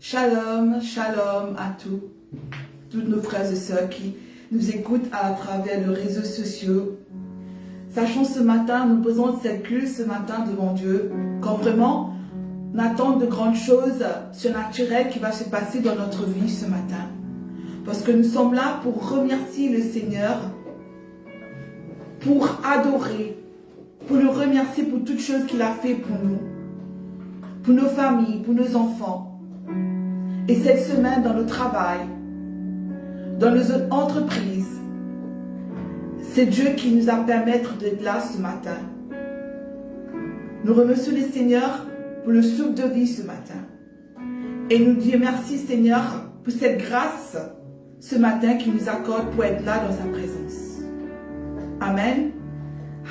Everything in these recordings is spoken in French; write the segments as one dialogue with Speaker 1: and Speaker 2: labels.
Speaker 1: Shalom, shalom à toutes nos frères et sœurs qui nous écoutent à travers les réseaux sociaux. Sachons ce matin, nous posons cette culte ce matin devant Dieu, quand vraiment on attend de grandes choses surnaturelles qui vont se passer dans notre vie ce matin. Parce que nous sommes là pour remercier le Seigneur, pour adorer, pour le remercier pour toutes choses qu'il a fait pour nous, pour nos familles, pour nos enfants. Et cette semaine, dans le travail, dans nos entreprises, c'est Dieu qui nous a permis d'être là ce matin. Nous remercions le Seigneur pour le souffle de vie ce matin. Et nous disons merci Seigneur pour cette grâce ce matin qu'il nous accorde pour être là dans sa présence. Amen.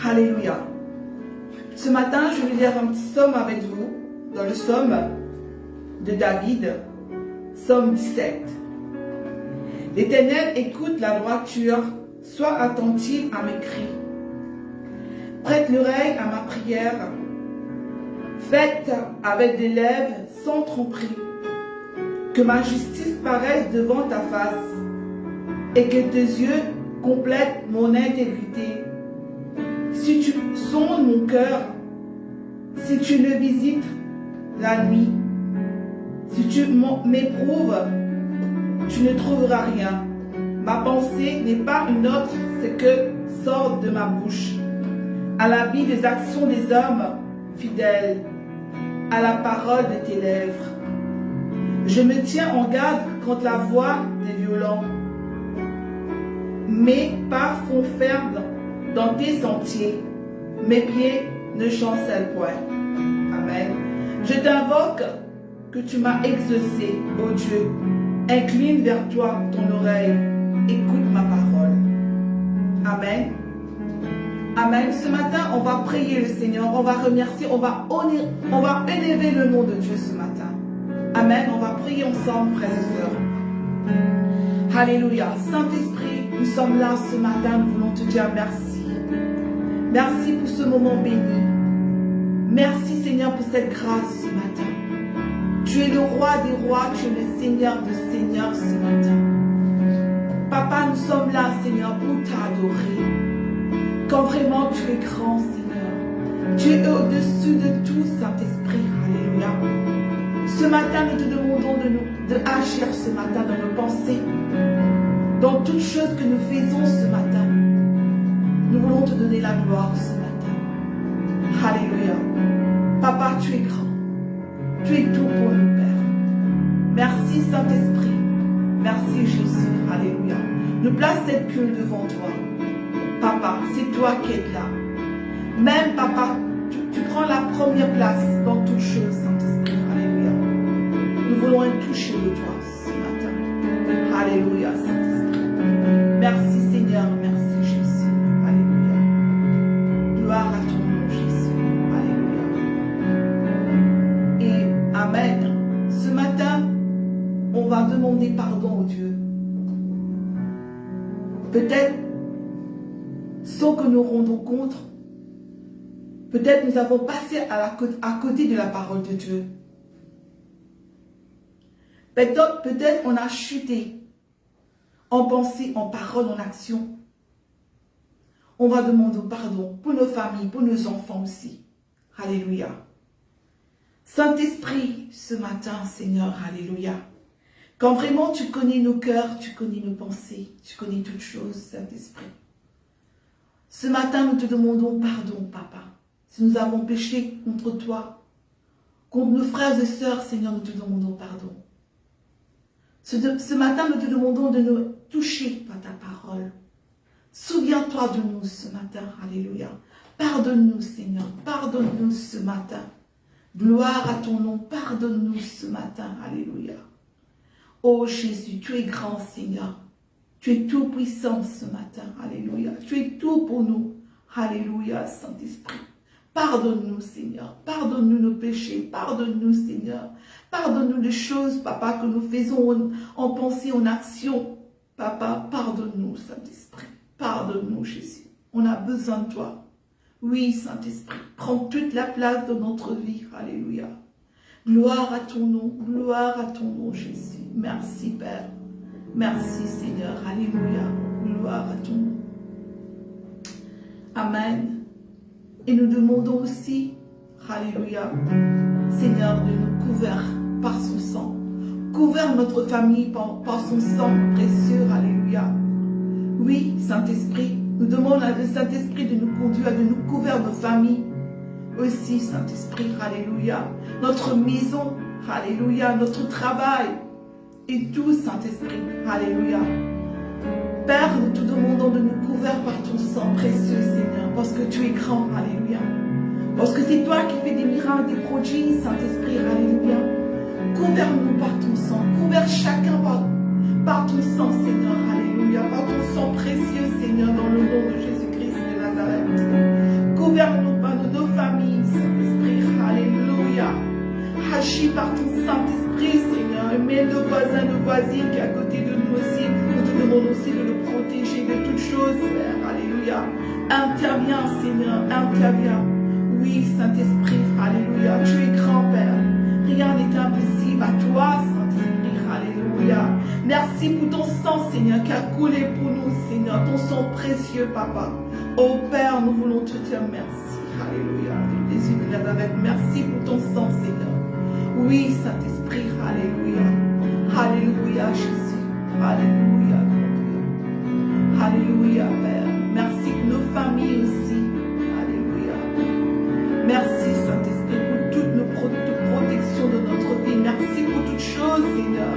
Speaker 1: Alléluia. Ce matin, je vais lire un petit psaume avec vous, dans le psaume de David, psaume 17. L'Éternel écoute la droiture, sois attentif à mes cris. Prête l'oreille à ma prière. Faites avec des lèvres sans tromperie. Que ma justice paraisse devant ta face et que tes yeux complètent mon intégrité. Si tu sondes mon cœur, si tu le visites la nuit, si tu m'éprouves, tu ne trouveras rien. Ma pensée n'est pas une autre, c'est que sort de ma bouche. À la vie des actions des hommes fidèles, à la parole de tes lèvres. Je me tiens en garde contre la voix des violents. Mes pas font ferme dans tes sentiers. Mes pieds ne chancellent point. Amen. Je t'invoque que tu m'as exaucé, ô Dieu. Incline vers toi ton oreille. Écoute ma parole. Amen. Amen. Ce matin, on va prier le Seigneur. On va remercier. On va élever le nom de Dieu ce matin. Amen. On va prier ensemble, frères et sœurs. Alléluia. Saint-Esprit, nous sommes là ce matin. Nous voulons te dire merci. Merci pour ce moment béni. Merci Seigneur pour cette grâce ce matin. Tu es le roi des rois. Tu es le Seigneur des seigneurs ce matin. Papa, nous sommes là Seigneur pour t'adorer. Quand vraiment tu es grand Seigneur. Tu es au-dessus de tout Saint-Esprit. Alléluia. Ce matin, nous te demandons de agir ce matin dans nos pensées, dans toutes choses que nous faisons ce matin. Nous voulons te donner la gloire ce matin. Alléluia. Papa, tu es grand. Tu es tout pour nous, Père. Merci Saint-Esprit. Merci Jésus. Alléluia. Nous place cette culte devant toi. Papa, c'est toi qui es là. Même, Papa, tu prends la première place dans toutes choses, Saint-Esprit. Alléluia. Nous voulons être touchés de toi ce matin. Alléluia, Saint-Esprit. Merci Seigneur, merci Jésus. Alléluia. Gloire à ton nom, Jésus. Alléluia. Et Amen. Ce matin, on va demander pardon au Dieu. Peut-être, sans que nous rendons compte, peut-être nous avons passé à côté de la parole de Dieu. Peut-être on a chuté en pensée, en parole, en action. On va demander pardon pour nos familles, pour nos enfants aussi. Alléluia. Saint-Esprit, ce matin, Seigneur, alléluia. Quand vraiment tu connais nos cœurs, tu connais nos pensées, tu connais toutes choses, Saint-Esprit. Ce matin, nous te demandons pardon, Papa, si nous avons péché contre toi, contre nos frères et sœurs, Seigneur, nous te demandons pardon. Ce matin, nous te demandons de nous toucher par ta parole. Souviens-toi de nous ce matin, alléluia. Pardonne-nous, Seigneur, pardonne-nous ce matin. Gloire à ton nom, pardonne-nous ce matin, alléluia. Oh Jésus, tu es grand, Seigneur. Tu es tout puissant ce matin. Alléluia. Tu es tout pour nous. Alléluia, Saint-Esprit. Pardonne-nous, Seigneur. Pardonne-nous nos péchés. Pardonne-nous, Seigneur. Pardonne-nous les choses, Papa, que nous faisons en pensée, en action. Papa, pardonne-nous, Saint-Esprit. Pardonne-nous, Jésus. On a besoin de toi. Oui, Saint-Esprit. Prends toute la place de notre vie. Alléluia. Gloire à ton nom, Jésus. Merci, Père. Merci, Seigneur. Alléluia. Gloire à ton nom. Amen. Et nous demandons aussi, alléluia, Seigneur, de nous couvrir par son sang. Couvrir notre famille par son sang précieux. Alléluia. Oui, Saint-Esprit, nous demandons à le Saint-Esprit de nous conduire, de nous couvrir nos familles. Aussi, Saint-Esprit, alléluia. Notre maison, alléluia. Notre travail. Et tout, Saint-Esprit, alléluia. Père, nous te demandons de nous couvrir par ton sang précieux, Seigneur, parce que tu es grand, alléluia. Parce que c'est toi qui fais des miracles, des prodiges, Saint-Esprit, alléluia. Couvre-nous par ton sang, couvre chacun par ton sang, Seigneur, alléluia. Par ton sang précieux, Seigneur, dans le nom de Jésus-Christ de Nazareth. Couvre-nous par nos familles, Saint-Esprit, alléluia. Agis par ton Saint-Esprit, Seigneur, et mets nos voisins, nos voisines qui sont à côté de nous aussi. Nous te demandons aussi de le protéger de toutes choses, Père, alléluia. Interviens, Seigneur, interviens. Oui, Saint-Esprit, alléluia. Tu es grand, Père. Rien n'est impossible à toi, Saint-Esprit, alléluia. Merci pour ton sang, Seigneur, qui a coulé pour nous, Seigneur. Ton sang précieux, Papa. Oh Père, nous voulons te dire merci. Alléluia. Jésus de Nazareth, merci pour ton sang, Seigneur. Oui, Saint-Esprit, alléluia. Alléluia, Jésus. Alléluia, Dieu. Alléluia, Père. Merci pour nos familles aussi. Alléluia. Merci, Saint-Esprit, pour toute nos protection de notre vie. Merci pour toutes choses, Seigneur.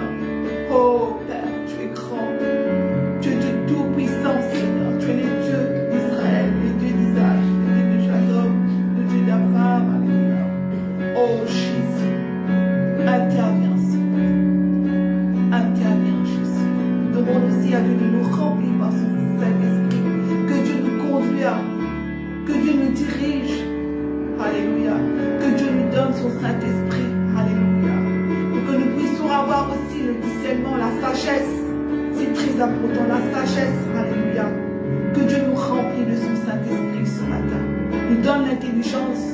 Speaker 1: Oh, Père, tu es grand. Tu es Dieu tout-puissant, Seigneur. Tu es le Dieu d'Israël, le Dieu d'Isaac, le Dieu de Jacob, le Dieu d'Abraham. Alléluia. Oh, Jésus. Interviens, Seigneur. Interviens, Jésus. Demande aussi à Dieu de nous remplir par son Saint-Esprit. Que Dieu nous conduise. Que Dieu nous dirige. Alléluia. Que Dieu nous donne son Saint-Esprit. Alléluia. Pour que nous puissions avoir aussi le discernement, la sagesse. C'est très important, la sagesse. Alléluia. Que Dieu nous remplit de son Saint-Esprit ce matin. Nous donne l'intelligence,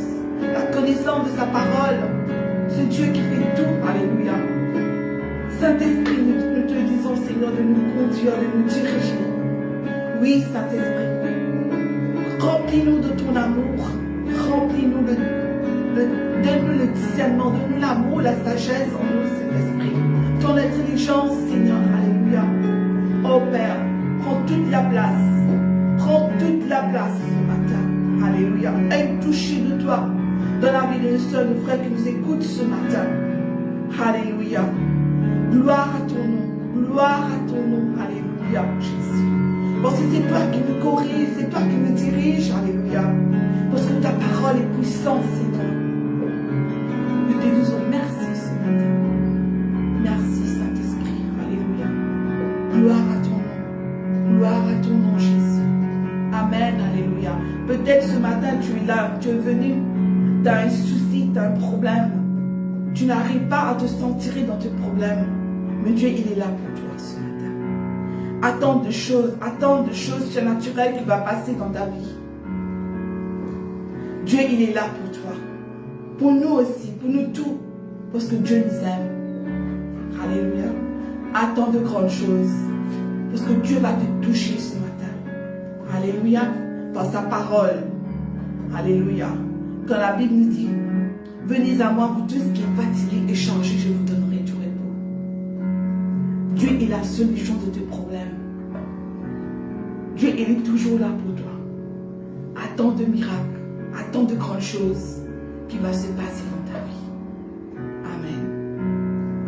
Speaker 1: la connaissance de sa parole. Ce Dieu qui fait tout. Alléluia. Saint-Esprit, nous te disons, Seigneur, de nous conduire, de nous diriger. Oui, Saint-Esprit. Remplis-nous de ton amour. Remplis-nous donne-nous le discernement, donne-nous l'amour, la sagesse en nous, Saint-Esprit. Ton intelligence, Seigneur, alléluia. Oh Père, prends toute la place. Prends toute la place ce matin. Alléluia. Aie touché de toi dans la vie de nos soeurs, nos frères qui nous écoutent ce matin. Alléluia. Gloire à ton nom. Gloire à ton nom. Alléluia, Jésus. Parce que c'est toi qui nous corrige, c'est toi qui nous dirige. Alléluia. Parce que ta parole est puissante, Seigneur. Nous te disons merci ce matin. Merci, Saint-Esprit. Alléluia. Gloire à ton nom. Gloire à ton nom, Jésus. Amen. Alléluia. Peut-être ce matin, tu es là, tu es venu, tu as un souci, tu as un problème. Tu n'arrives pas à te sentir dans tes problèmes. Mais Dieu, il est là pour toi ce matin. Attends de choses surnaturelles qui vont passer dans ta vie. Dieu, il est là pour toi. Pour nous aussi, pour nous tous. Parce que Dieu nous aime. Alléluia. Attends de grandes choses. Parce que Dieu va te toucher ce matin. Alléluia. Par sa parole. Alléluia. Quand la Bible nous dit, venez à moi, vous tous qui êtes fatigués et chargés, je vous donnerai du repos. Dieu est la solution de tes problèmes. Dieu, il est toujours là pour toi. Attends de miracles. Attends de grandes choses qui vont se passer dans ta vie. Amen.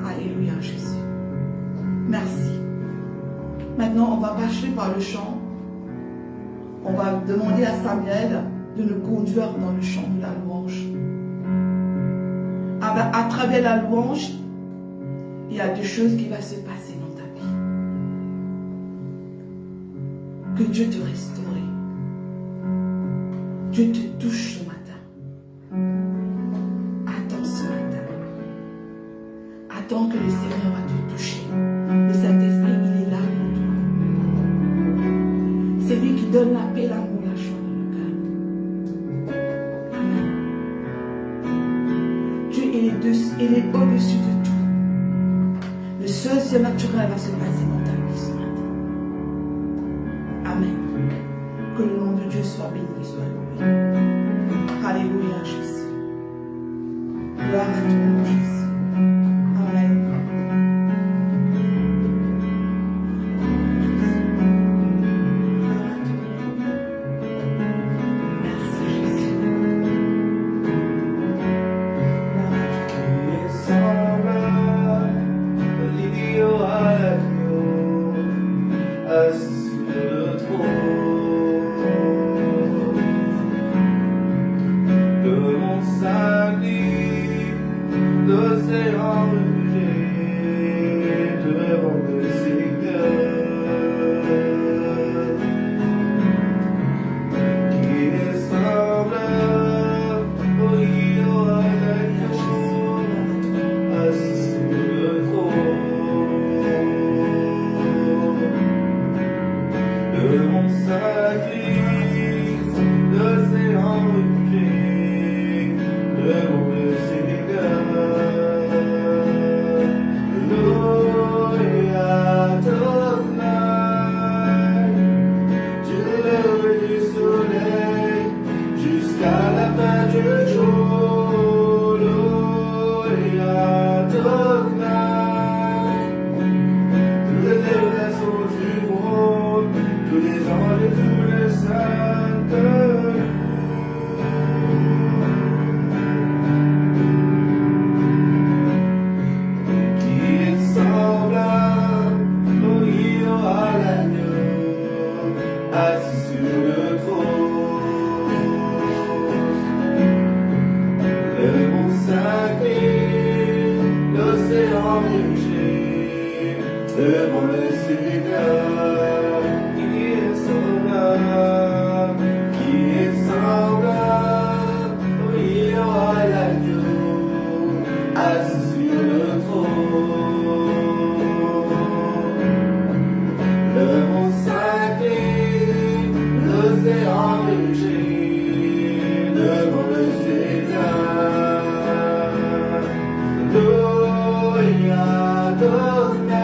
Speaker 1: Alléluia, Jésus. Merci. Maintenant, on va passer par le chant. On va demander à Samuel de nous conduire dans le chant de la louange. À travers la louange, il y a des choses qui vont se passer dans ta vie. Que Dieu te restaure. Dieu te touche ce matin. Attends ce matin. Attends que le Seigneur va te toucher. Le Saint-Esprit, il est là pour toi. C'est lui qui donne la paix, l'amour, la joie dans le cœur. Amen. Dieu il est au-dessus de tout. Le seul surnaturel va se passer dans ta vie ce matin. Amen. Que le nom de Dieu soit béni, soit loué. Alléluia, Jésus. Gloire à toi, Jésus. Amen. Merci, Jésus.
Speaker 2: Assis sur le trône, le monde s'incline, l'océan rugit devant le Seigneur, qui est semblable au lion à l'agneau, assis sur le trône. Le monde s'incline, l'océan rugit devant le Seigneur. Alléluia, Adonai, Dieu du lever du soleil jusqu'à la fin du jour. Alléluia, Adonai, toutes les nations du monde, tous les anges et tous les saints de qui est semblable au lion à l'agneau, assis sur le trône. Le monde s'incline, l'océan rugit devant le Seigneur, qui est semblable au lion à l'agneau, assis sur le trône. Le monde s'incline, l'océan rugit devant le Seigneur. Alléluia, Adonai,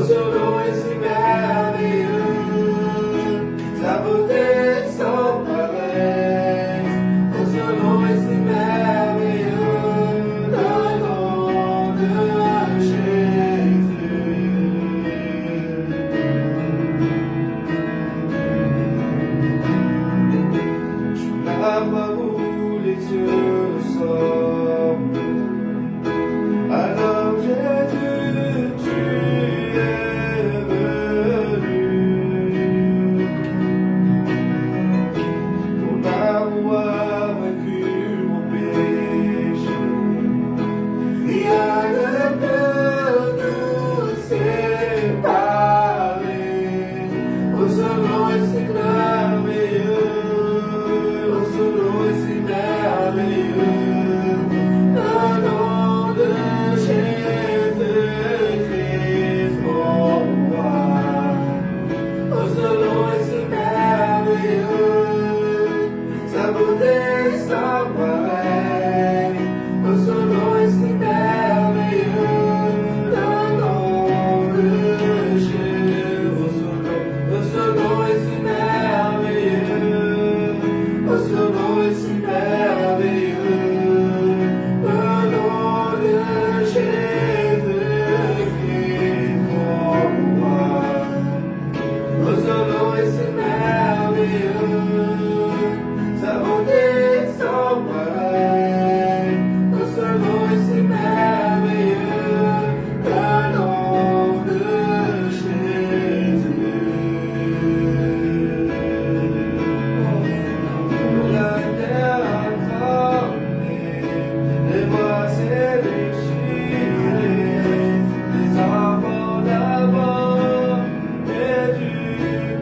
Speaker 2: son nom est si merveilleux, sa beauté sans pareil. Oh, son nom est si merveilleux, le nom de Jésus. Tu n'as pas voulu Dieu sort. Alors Jésus, tu es venu. Ton amour a vaincu mon péché. Rien ne peut nous séparer. Oh, ce nom est si merveilleux. Oh, ce nom est si merveilleux. Le nom de Jésus-Christ, mon roi. Oh, ce nom est si merveilleux, sa beauté sans pareil. Oh, ce nom est si merveilleux, le nom de Jésus. Oh, ce nom est si merveilleux. Oh, ce nom est si merveilleux, le nom de Jésus-Christ, mon roi. Oh, ce nom est si merveilleux, sa beauté sans pareil. Oh, ce nom est si merveilleux, le nom de Jésus. La terre a tremblé, les bois s'est déchirés, les arbres d'abord et du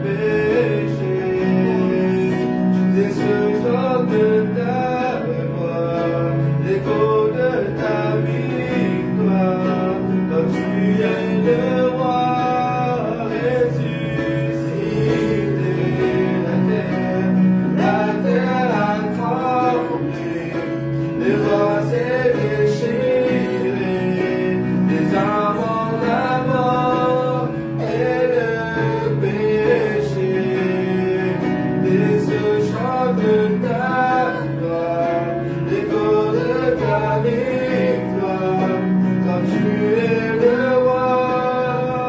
Speaker 2: péché. C'est ce genre de ta voix, l'écho de ta victoire, quand tu es le roi ressuscité. La terre a tremblé, les rois s'est déchirés, les arbres la mort et le péché. Et ce chant de ta gloire, l'écho de ta victoire, quand tu es le roi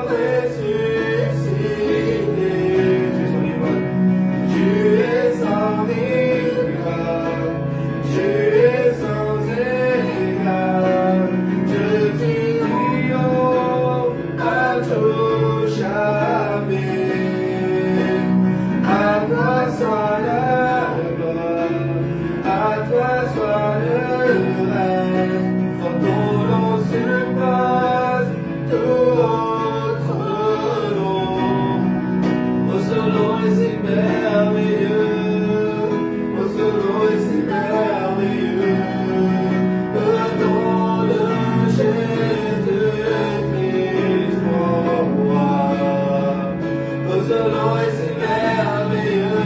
Speaker 2: ressuscité. Tu es sans rival, tu es sans égal, je triomphe à tout jamais. À toi soit la gloire, à toi soit le règne, quand ton nom surpasse tout autre nom. Oh, ce nom est si merveilleux, oh, ce nom est si merveilleux, le nom de Jésus-Christ, mon roi. Oh, ce nom est si merveilleux,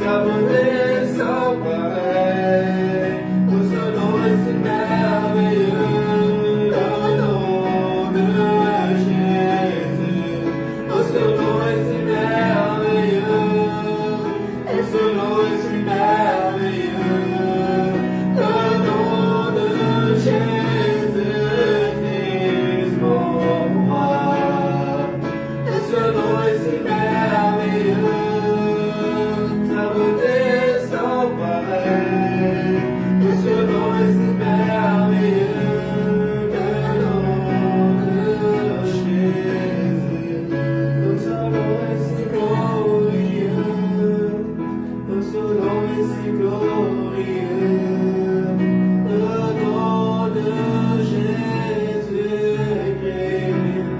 Speaker 2: sa beauté sans pareil. Oh, ce nom est si merveilleux, le nom de Jésus. Oh, ce nom est si merveilleux, oh, ce nom est si merveilleux, le nom de Jésus-Christ, mon roi. Et ce nom est si merveilleux, sa beauté sans pareil. Et ce nom est si merveilleux, le nom de Jésus. Oh, ce nom est si glorieux, oh, ce nom est si glorieux, le nom de Jésus-Christ,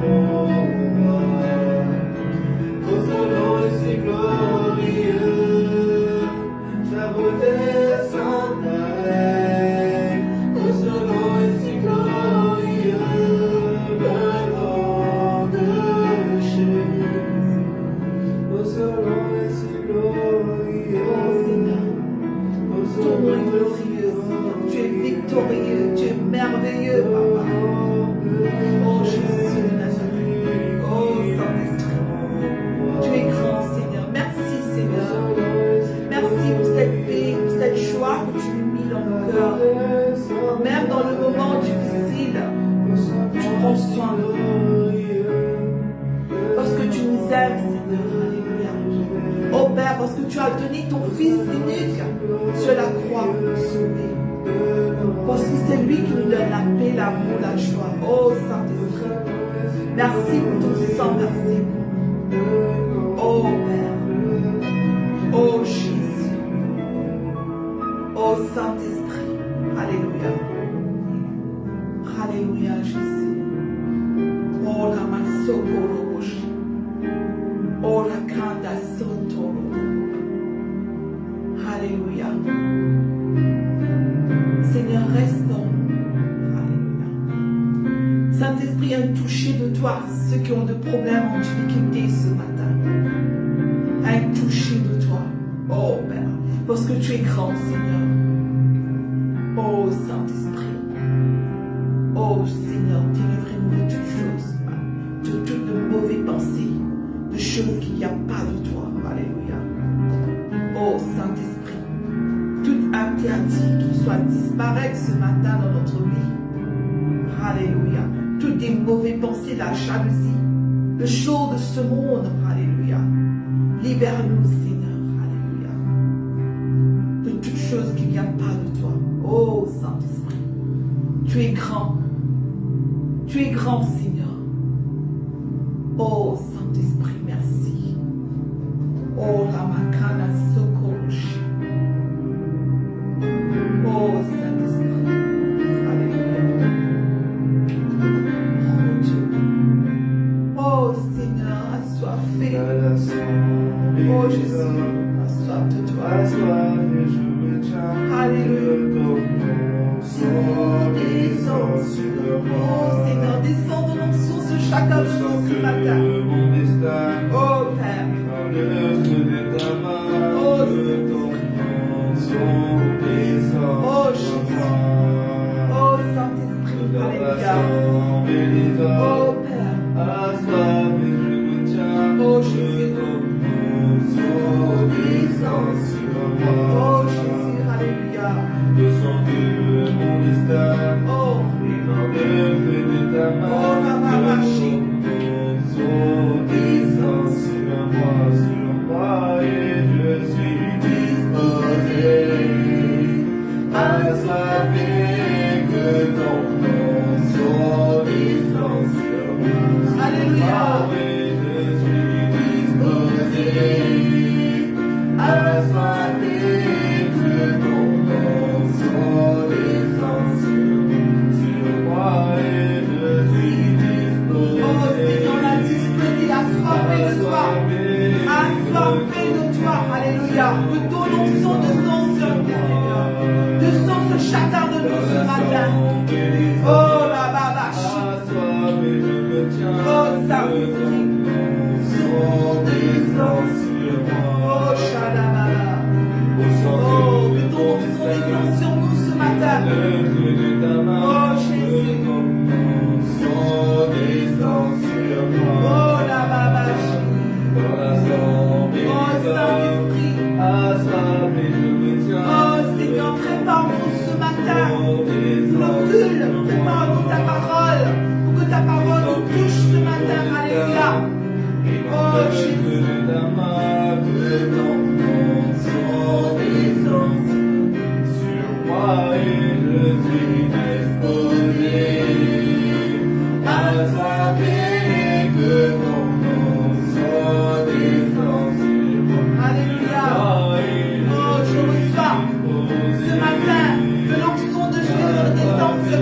Speaker 2: mon roi. Oh, ce nom est si glorieux, sa beauté sans pareil. Oh, ce nom est si glorieux, le nom de Jésus. Oh, ce nom est si glorieux, oh, ce
Speaker 1: Ton nom
Speaker 2: nom
Speaker 1: est glorieux, Seigneur. Tu es victorieux, tu es merveilleux, Papa. Oh Jésus de Nazareth. as donné ton Fils unique sur la croix pour nous sauver. Parce que c'est lui qui nous donne la paix, l'amour, la joie. Oh Saint-Esprit, merci pour ton sang, merci pour nous. Oh Père, oh Jésus, oh Saint-Esprit, alléluia. Alléluia Jésus. Oh la masokoroboshi. Oh la kanda sotoro. Alléluia. Seigneur, reste en nous. Alléluia. Saint-Esprit, un toucher de toi, ceux qui ont des problèmes en difficulté ce matin. Un toucher de toi. Oh Père, parce que tu es grand, Seigneur. Oh Saint-Esprit. Oh Seigneur, délivrez-nous de toutes choses, de toutes de mauvaises pensées, de choses qu'il n'y a pas de toi. Alléluia. Oh Saint-Esprit, tout interdit qui soit disparaître ce matin dans notre vie. Alléluia. Toutes des mauvaises pensées, la jalousie, le chaud de ce monde. Alléluia. Libère-nous, Seigneur. Alléluia. De toutes choses qu'il n'y a pas de toi. Oh Saint-Esprit, tu es grand. Tu es grand, Seigneur. Oh Saint-Esprit, merci. Oh Ramakana Sokoroshi. Oh Saint-Esprit. Alléluia. Oh Dieu. Oh Seigneur, assoiffé. Oh Jésus, assoif de toi. Alléluia. Oh Seigneur, descends ton onction sur chacun de nous ce matin. Oh Père. Oh Saint-Esprit. Oh Jésus. Oh Saint-Esprit. Alléluia. Oh Père. Oh Jésus. Oh Jésus. Alléluia. Oh, la mamachi. Alléluia. Que ton onction descende sur nous, Seigneur. Descends sur chacun de nous ce matin. Oh, la babachi. Oh, Saint-Esprit. Oh, Shadabala. Oh, que ton onction descende sur nous ce matin. Oh, Jésus. Oh, la babachi. Oh, Saint-Esprit. Oh, Seigneur, prépare-nous ce matin. L'ocule, prépare-nous ta parole. Pour que ta parole nous touche ce matin. Alléluia. Oh, Jésus. Ce matin, que l'onction de Jésus descende sur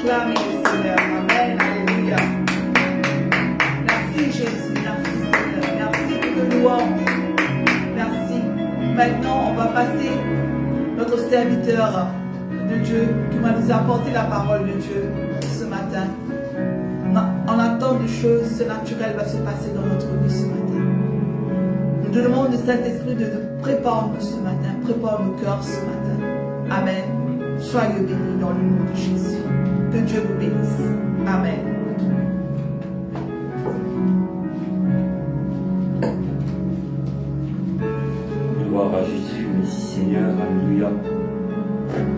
Speaker 1: acclamez-le, Seigneur. Amen. Alléluia. Merci, Jésus. Merci, Seigneur. Merci pour le louange. Merci. Maintenant, on va passer notre serviteur de Dieu qui va nous apporter la parole de Dieu ce matin. On attend des choses surnaturelles va se passer dans notre vie ce matin. Nous demandons au Saint-Esprit de nous préparer ce matin, prépare nos cœurs ce matin. Amen. Soyez bénis dans le nom de Jésus. Que Dieu vous bénisse. Amen.
Speaker 3: Gloire à Jésus, merci Seigneur, alléluia.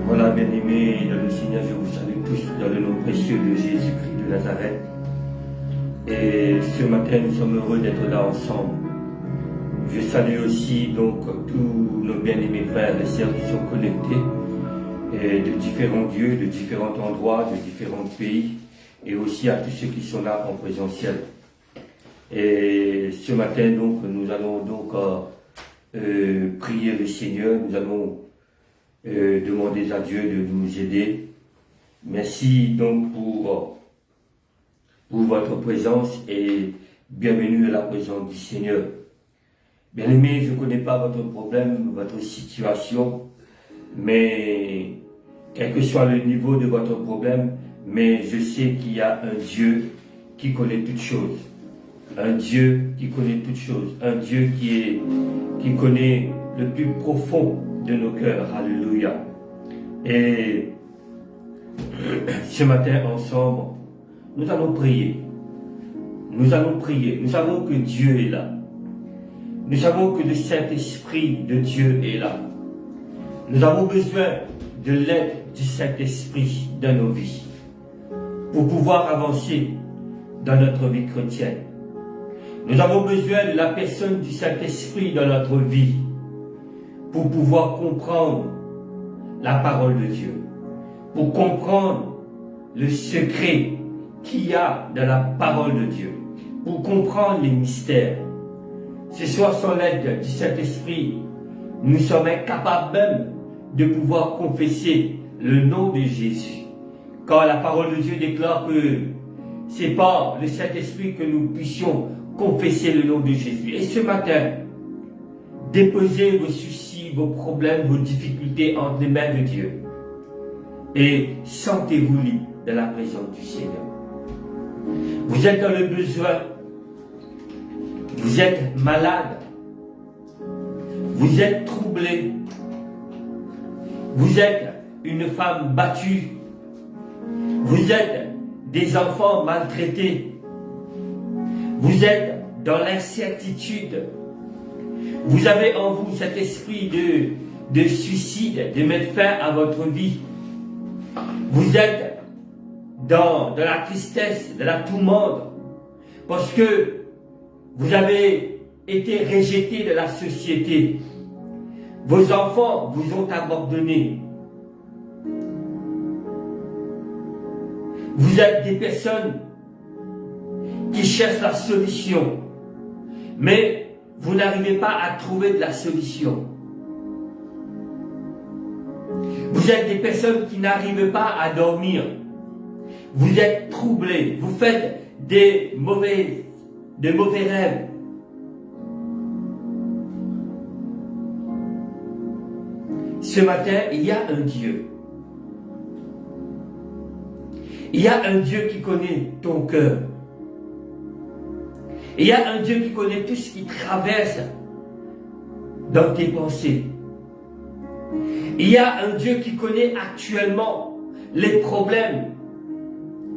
Speaker 3: Voilà, bien-aimés dans le Seigneur, je vous salue tous dans le nom précieux de Jésus-Christ de Nazareth. Et ce matin, nous sommes heureux d'être là ensemble. Je salue aussi donc tous nos bien-aimés frères et sœurs qui sont connectés de différents dieux, de différents endroits, de différents pays, et aussi à tous ceux qui sont là en présentiel. Et ce matin, donc, nous allons donc prier le Seigneur, nous allons demander à Dieu de nous aider. Merci donc pour votre présence et bienvenue à la présence du Seigneur. Bien-aimés, je ne connais pas votre problème, votre situation, mais quel que soit le niveau de votre problème, mais je sais qu'il y a un Dieu qui connaît toutes choses. Un Dieu qui connaît toutes choses. Un Dieu qui connaît le plus profond de nos cœurs. Alléluia. Et ce matin, ensemble, nous allons prier. Nous allons prier. Nous savons que Dieu est là. Nous savons que le Saint-Esprit de Dieu est là. Nous avons besoin de l'aide du Saint-Esprit dans nos vies pour pouvoir avancer dans notre vie chrétienne. Nous avons besoin de la personne du Saint-Esprit dans notre vie pour pouvoir comprendre la parole de Dieu, pour comprendre le secret qu'il y a dans la parole de Dieu, pour comprendre les mystères. Ce soir, sans l'aide du Saint-Esprit, nous sommes incapables même de pouvoir confesser le nom de Jésus. Car la parole de Dieu déclare que c'est par le Saint-Esprit que nous puissions confesser le nom de Jésus. Et ce matin, déposez vos soucis, vos problèmes, vos difficultés entre les mains de Dieu. Et sentez-vous libre de la présence du Seigneur. Vous êtes dans le besoin. Vous êtes malade. Vous êtes troublé. Vous êtes une femme battue. Vous êtes des enfants maltraités. Vous êtes dans l'incertitude. Vous avez en vous cet esprit de suicide, de mettre fin à votre vie. Vous êtes dans de la tristesse, de la tourmente, parce que vous avez été rejeté de la société. Vos enfants vous ont abandonné. Vous êtes des personnes qui cherchent la solution, mais vous n'arrivez pas à trouver de la solution. Vous êtes des personnes qui n'arrivent pas à dormir. Vous êtes troublés. Vous faites des mauvais rêves. Ce matin, il y a un Dieu. Il y a un Dieu qui connaît ton cœur. Il y a un Dieu qui connaît tout ce qui traverse dans tes pensées. Il y a un Dieu qui connaît actuellement les problèmes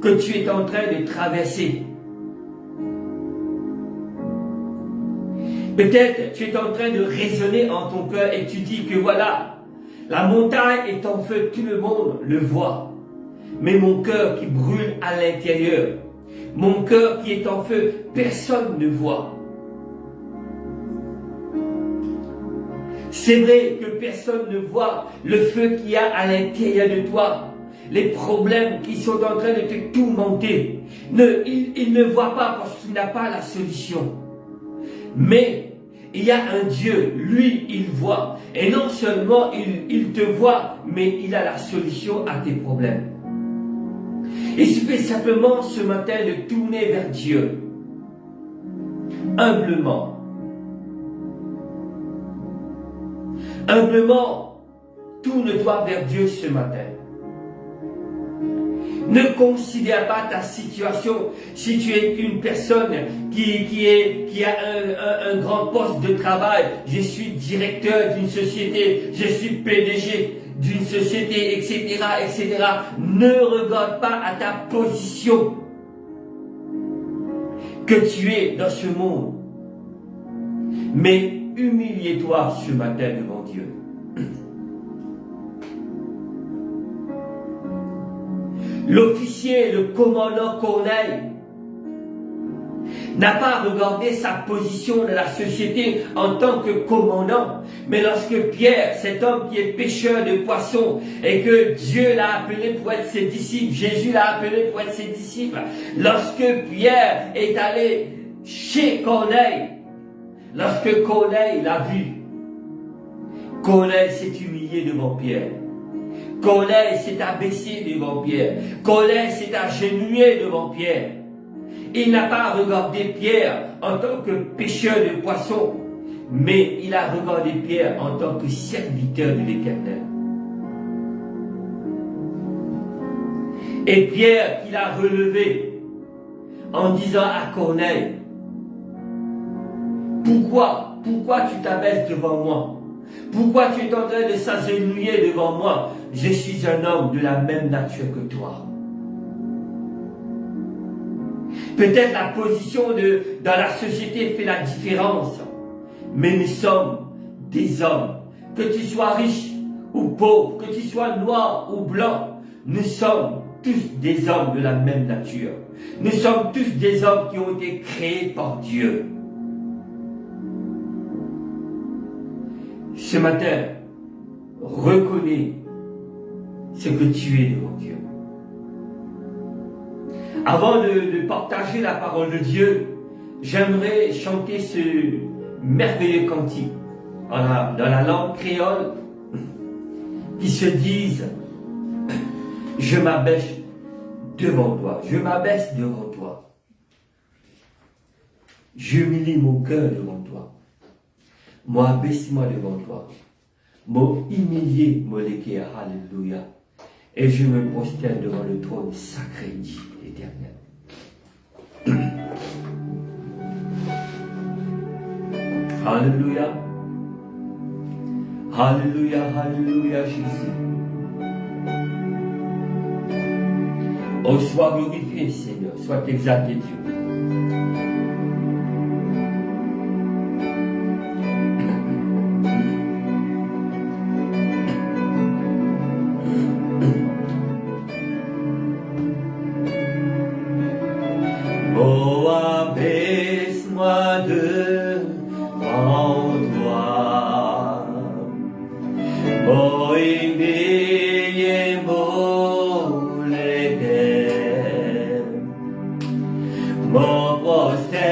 Speaker 3: que tu es en train de traverser. Peut-être tu es en train de raisonner en ton cœur et tu dis que voilà, la montagne est en feu, tout le monde le voit. Mais mon cœur qui brûle à l'intérieur, mon cœur qui est en feu, personne ne voit. C'est vrai que personne ne voit le feu qu'il y a à l'intérieur de toi, les problèmes qui sont en train de te tourmenter. Il ne voit pas parce qu'il n'a pas la solution. Mais il y a un Dieu, lui, il voit. Et non seulement il te voit, mais il a la solution à tes problèmes. Il suffit simplement ce matin de tourner vers Dieu. Humblement. Humblement, tourne-toi vers Dieu ce matin. Ne considère pas ta situation. Si tu es une personne qui a un grand poste de travail, je suis directeur d'une société, je suis PDG d'une société, etc., etc. Ne regarde pas à ta position que tu es dans ce monde. Mais humilie-toi ce matin devant Dieu. L'officier, le commandant Corneille, n'a pas regardé sa position dans la société en tant que commandant, mais lorsque Pierre, cet homme qui est pêcheur de poissons, et que Dieu l'a appelé pour être ses disciples, Jésus l'a appelé pour être ses disciples, lorsque Pierre est allé chez Corneille, lorsque Corneille l'a vu, Corneille s'est humilié devant Pierre. Corneille s'est abaissé devant Pierre. Corneille s'est agenouillé devant Pierre. Il n'a pas regardé Pierre en tant que pêcheur de poissons, mais il a regardé Pierre en tant que serviteur de l'Éternel. Et Pierre qui l'a relevé en disant à Corneille, pourquoi tu t'abaisses devant moi? Pourquoi tu es en train de s'agenouiller devant moi? Je suis un homme de la même nature que toi. Peut-être la position dans la société fait la différence, mais nous sommes des hommes. Que tu sois riche ou pauvre, que tu sois noir ou blanc, nous sommes tous des hommes de la même nature. Nous sommes tous des hommes qui ont été créés par Dieu. Ce matin, reconnais ce que tu es devant Dieu. Avant de partager la parole de Dieu, j'aimerais chanter ce merveilleux cantique dans la langue créole qui se dise « Je m'abaisse devant toi, je m'abaisse devant toi, j'humilie mon cœur devant toi. Moi, abaisse-moi devant toi. Moi, humilié, moi, alléluia. Et je me prosterne devant le trône sacré, dit l'Éternel. Alléluia. Alléluia, alléluia, Jésus. Oh, sois glorifié, Seigneur. Sois exalté, Dieu. Oh, abaisse-moi devant toi. Oh, humilié mon Éternel. Mon prosterne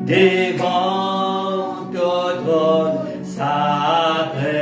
Speaker 3: devant ton trône sacré.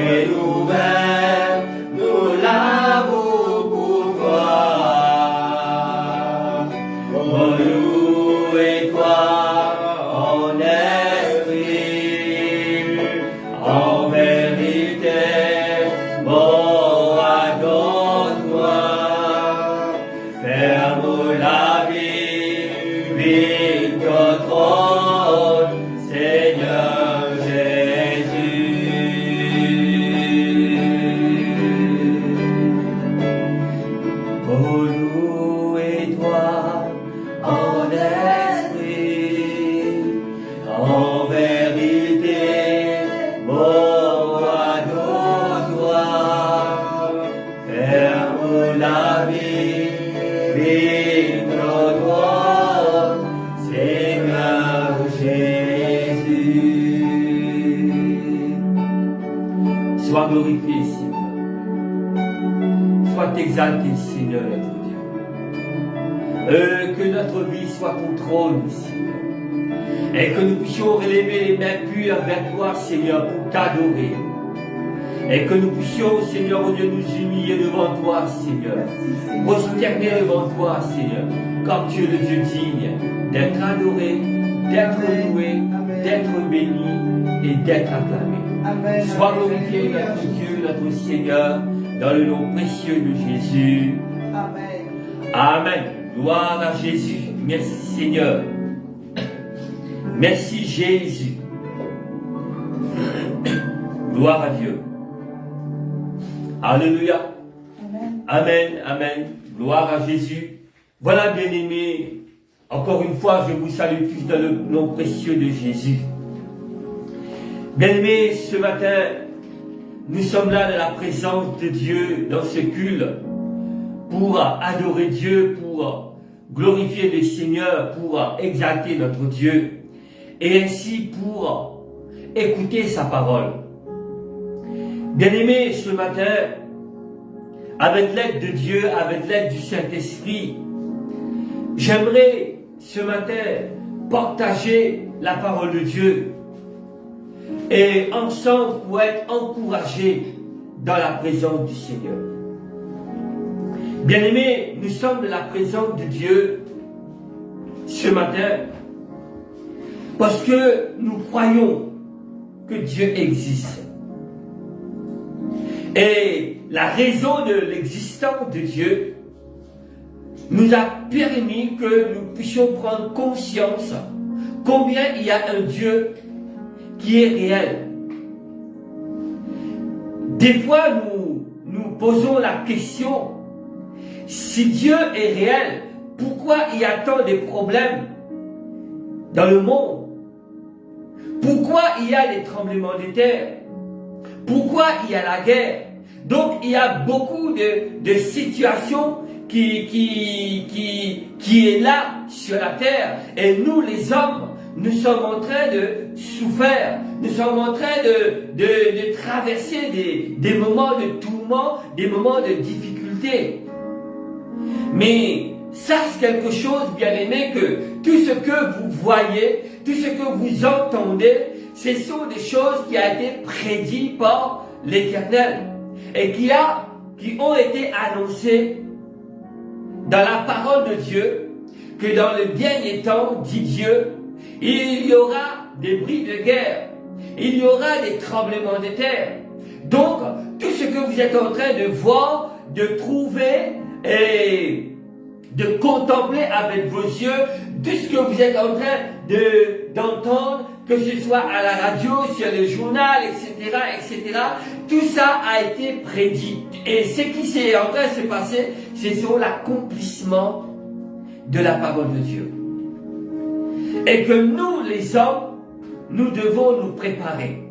Speaker 3: Renouvelle nous l'amour pour toi. Oh, louez-toi en esprit, en vérité, mon adore-toi. Ferme la vie, vite ton trône, Seigneur Jésus. Oh, louez-toi en esprit, en vérité, mon adore-toi. Ferme la vie, vive ton trône, Seigneur Jésus. Sois glorifié, Seigneur. Sois exalté, Seigneur, notre Dieu. Que notre vie soit ton trône, Seigneur. Et que nous puissions relever les mains pures vers toi, Seigneur, pour t'adorer. Et que nous puissions, Seigneur, oh Dieu, nous humilier devant toi, Seigneur. Prosterner devant toi, Seigneur. Comme tu es le Dieu digne d'être adoré, d'être loué, d'être béni et d'être acclamé.
Speaker 1: Amen.
Speaker 3: Sois glorifié, notre Dieu, notre Seigneur, dans le nom précieux de Jésus.
Speaker 1: Amen.
Speaker 3: Amen. Gloire à Jésus. Merci, Seigneur. Merci, Jésus. Gloire à Dieu. Alléluia.
Speaker 1: Amen.
Speaker 3: Amen, amen. Gloire à Jésus. Voilà, bien-aimés, encore une fois, je vous salue tous dans le nom précieux de Jésus. Bien-aimés, ce matin, nous sommes là dans la présence de Dieu, dans ce culte, pour adorer Dieu, pour glorifier le Seigneur, pour exalter notre Dieu, et ainsi pour écouter sa parole. Bien-aimés, ce matin, avec l'aide de Dieu, avec l'aide du Saint-Esprit, j'aimerais ce matin partager la parole de Dieu et ensemble pour être encouragés dans la présence du Seigneur. Bien-aimés, nous sommes dans la présence de Dieu ce matin parce que nous croyons que Dieu existe. Et la raison de l'existence de Dieu nous a permis que nous puissions prendre conscience combien il y a un Dieu qui est réel. Des fois, nous posons la question, si Dieu est réel, pourquoi il y a tant de problèmes dans le monde? Pourquoi il y a des tremblements de terre? Pourquoi il y a la guerre? Donc il y a beaucoup de situations qui est là sur la terre. Et nous les hommes, nous sommes en train de souffrir. Nous sommes en train de traverser des moments de tourment, des moments de difficulté. Mais sache quelque chose, bien-aimé, que tout ce que vous voyez, tout ce que vous entendez, ce sont des choses qui ont été prédites par l'Éternel et qui ont été annoncées dans la parole de Dieu, que dans le dernier temps, dit Dieu, il y aura des bruits de guerre, il y aura des tremblements de terre. Donc, tout ce que vous êtes en train de voir, de trouver et de contempler avec vos yeux, tout ce que vous êtes en train d'entendre, que ce soit à la radio, sur le journal, etc., etc., tout ça a été prédit. Et ce qui s'est en train de se passer, c'est sur l'accomplissement de la parole de Dieu. Et que nous, les hommes, nous devons nous préparer.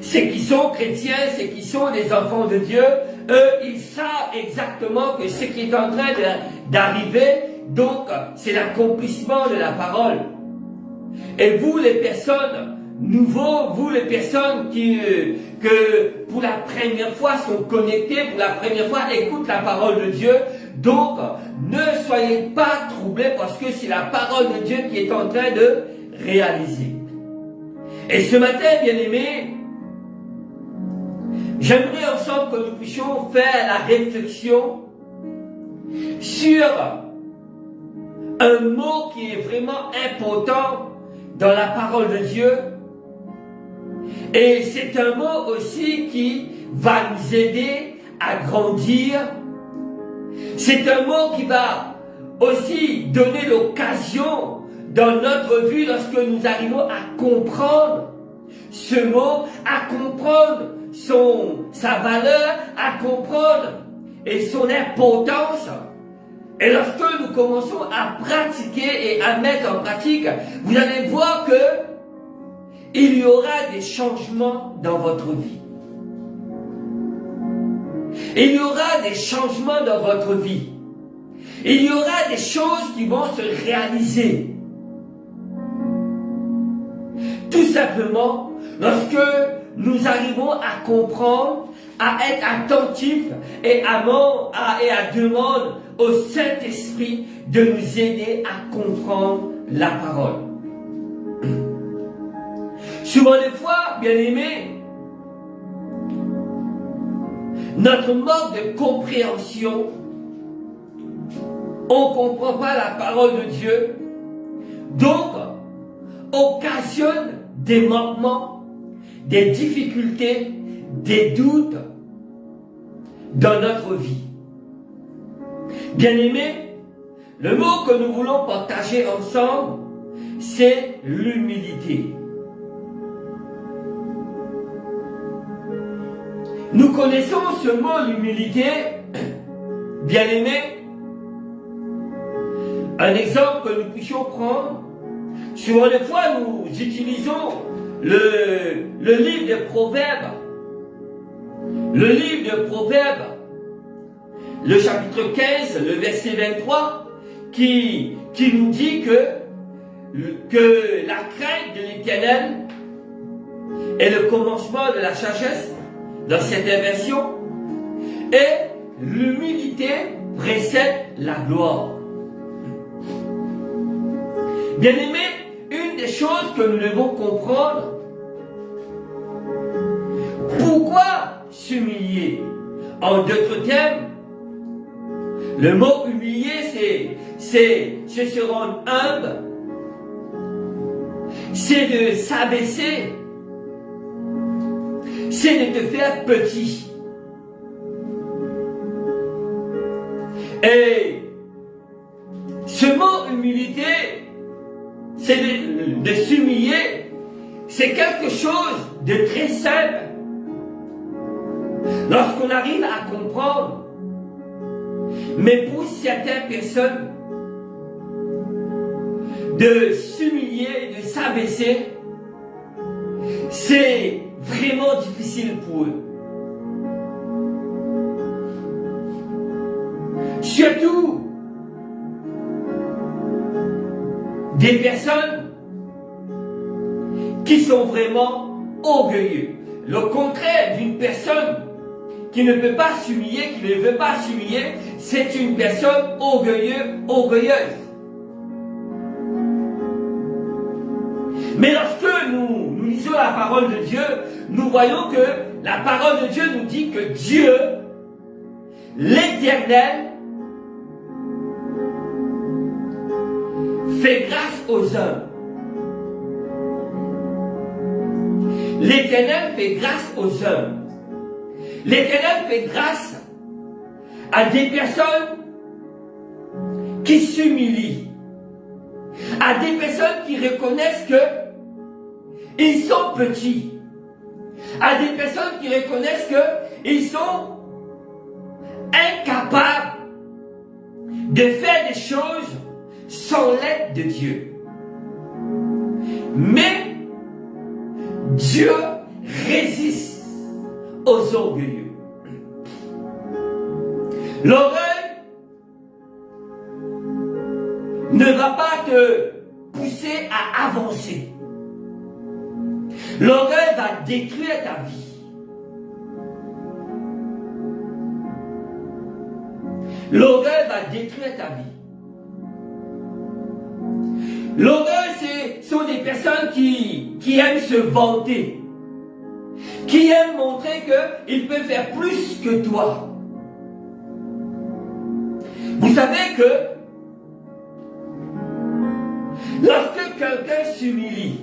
Speaker 3: Ceux qui sont chrétiens, ceux qui sont des enfants de Dieu, eux, ils savent exactement que ce qui est en train d'arriver, donc, c'est l'accomplissement de la parole. Et vous, les personnes nouveaux, vous, les personnes que pour la première fois sont connectées, pour la première fois écoutent la parole de Dieu, donc, ne soyez pas troublés parce que c'est la parole de Dieu qui est en train de réaliser. Et ce matin, bien-aimés, j'aimerais ensemble que nous puissions faire la réflexion sur un mot qui est vraiment important dans la parole de Dieu. Et c'est un mot aussi qui va nous aider à grandir. C'est un mot qui va aussi donner l'occasion dans notre vie, lorsque nous arrivons à comprendre ce mot, à comprendre sa valeur, à comprendre et son importance. Et lorsque nous commençons à pratiquer et à mettre en pratique, vous allez voir que il y aura des changements dans votre vie. Il y aura des changements dans votre vie. Il y aura des choses qui vont se réaliser. Tout simplement, lorsque nous arrivons à comprendre, à être attentifs et à demander au Saint-Esprit de nous aider à comprendre la parole. Souvent des fois, bien-aimés, notre manque de compréhension, on ne comprend pas la parole de Dieu, donc occasionne des manquements, des difficultés, des doutes dans notre vie. Bien-aimés, le mot que nous voulons partager ensemble, c'est l'humilité. Nous connaissons ce mot, l'humilité, bien-aimés. Un exemple que nous puissions prendre, souvent des fois nous utilisons le livre des Proverbes. Le livre de Proverbes, le chapitre 15, le verset 23, qui nous dit que la crainte de l'Éternel est le commencement de la sagesse, dans cette version, et l'humilité précède la gloire. Bien-aimés, une des choses que nous devons comprendre, pourquoi s'humilier? En d'autres termes, le mot humilier, c'est se rendre humble, c'est de s'abaisser, c'est de te faire petit. Et ce mot humilité, c'est de s'humilier, c'est quelque chose de très simple. Lorsqu'on arrive à comprendre, mais pour certaines personnes, de s'humilier, de s'abaisser, c'est vraiment difficile pour eux. Surtout des personnes qui sont vraiment orgueilleux. Le contraire d'une personne qui ne peut pas s'humilier, qui ne veut pas s'humilier, c'est une personne orgueilleuse. Mais lorsque nous lisons la parole de Dieu, nous voyons que la parole de Dieu nous dit que Dieu, l'Éternel, fait grâce aux hommes. L'Éternel fait grâce aux hommes. L'Éternel fait grâce à des personnes qui s'humilient, à des personnes qui reconnaissent que ils sont petits, à des personnes qui reconnaissent qu'ils sont incapables de faire des choses sans l'aide de Dieu. Mais Dieu résiste aux orgueilleux. L'orgueil ne va pas te pousser à avancer. L'orgueil va détruire ta vie. L'orgueil va détruire ta vie. L'orgueil, ce sont des personnes qui aiment se vanter, qui aiment montrer penser qu'il peut faire plus que toi. Vous savez que lorsque quelqu'un s'humilie,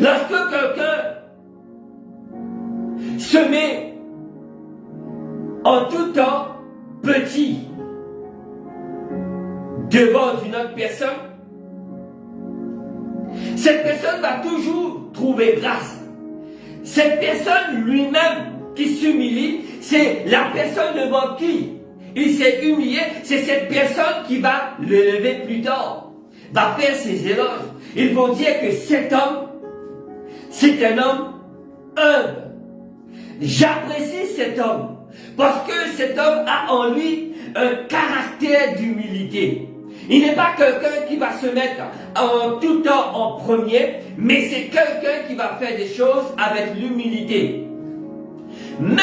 Speaker 3: lorsque quelqu'un se met en tout temps petit devant une autre personne, cette personne va toujours trouver grâce. Cette personne lui-même qui s'humilie, c'est la personne devant qui il s'est humilié, c'est cette personne qui va le lever plus tard, va faire ses éloges. Ils vont dire que cet homme, c'est un homme humble. J'apprécie cet homme parce que cet homme a en lui un caractère d'humilité. Il n'est pas quelqu'un qui va se mettre en tout temps en premier, mais c'est quelqu'un qui va faire des choses avec l'humilité. Même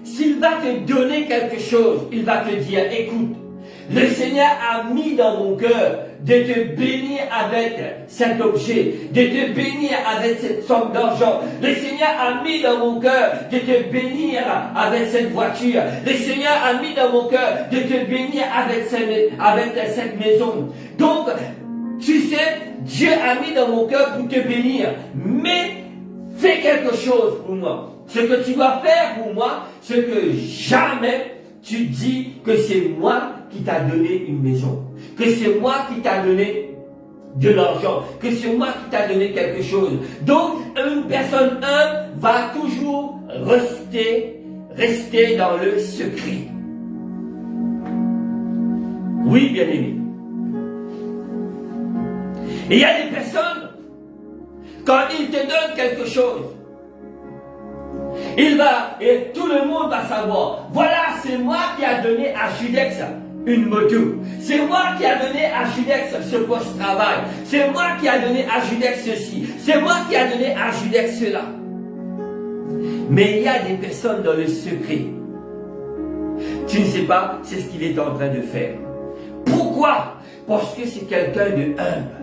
Speaker 3: s'il va te donner quelque chose, il va te dire, écoute, le Seigneur a mis dans mon cœur de te bénir avec cet objet, de te bénir avec cette somme d'argent. Le Seigneur a mis dans mon cœur de te bénir avec cette voiture. Le Seigneur a mis dans mon cœur de te bénir avec cette maison. Donc, tu sais, Dieu a mis dans mon cœur pour te bénir. Mais fais quelque chose pour moi. Ce que tu dois faire pour moi, c'est que jamais tu dis que c'est moi qui t'a donné une maison, que c'est moi qui t'a donné de l'argent, que c'est moi qui t'a donné quelque chose. Donc, une personne humble va toujours rester dans le secret. Oui, bien aimé. Et il y a des personnes, quand ils te donnent quelque chose, et tout le monde va savoir, voilà, c'est moi qui a donné à Judex une moto. C'est moi qui a donné à Judex ce post-travail. C'est moi qui a donné à Judex ceci. C'est moi qui a donné à Judex cela. Mais il y a des personnes dans le secret. Tu ne sais pas, c'est ce qu'il est en train de faire. Pourquoi? Parce que c'est quelqu'un de humble.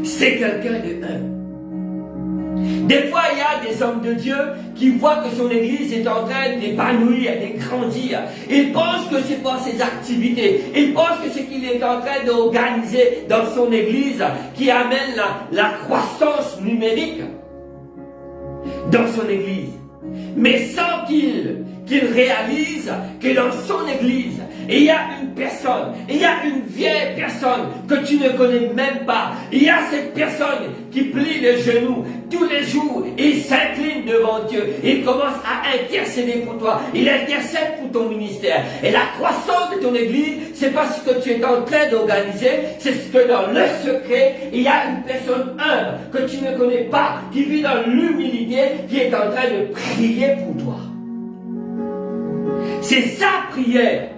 Speaker 3: C'est quelqu'un de humble. Des fois, il y a des hommes de Dieu qui voient que son église est en train d'épanouir, de grandir. Ils pensent que c'est par ses activités. Ils pensent que ce qu'il est en train d'organiser dans son église qui amène la croissance numérique dans son église. Mais sans qu'il réalise que dans son église, il y a une personne, il y a une vieille personne que tu ne connais même pas. Il y a cette personne qui plie les genoux tous les jours, il s'incline devant Dieu, il commence à intercéder pour toi, il intercède pour ton ministère. Et la croissance de ton église, c'est pas ce que tu es en train d'organiser, c'est ce que dans le secret, il y a une personne humble que tu ne connais pas, qui vit dans l'humilité, qui est en train de prier pour toi. C'est sa prière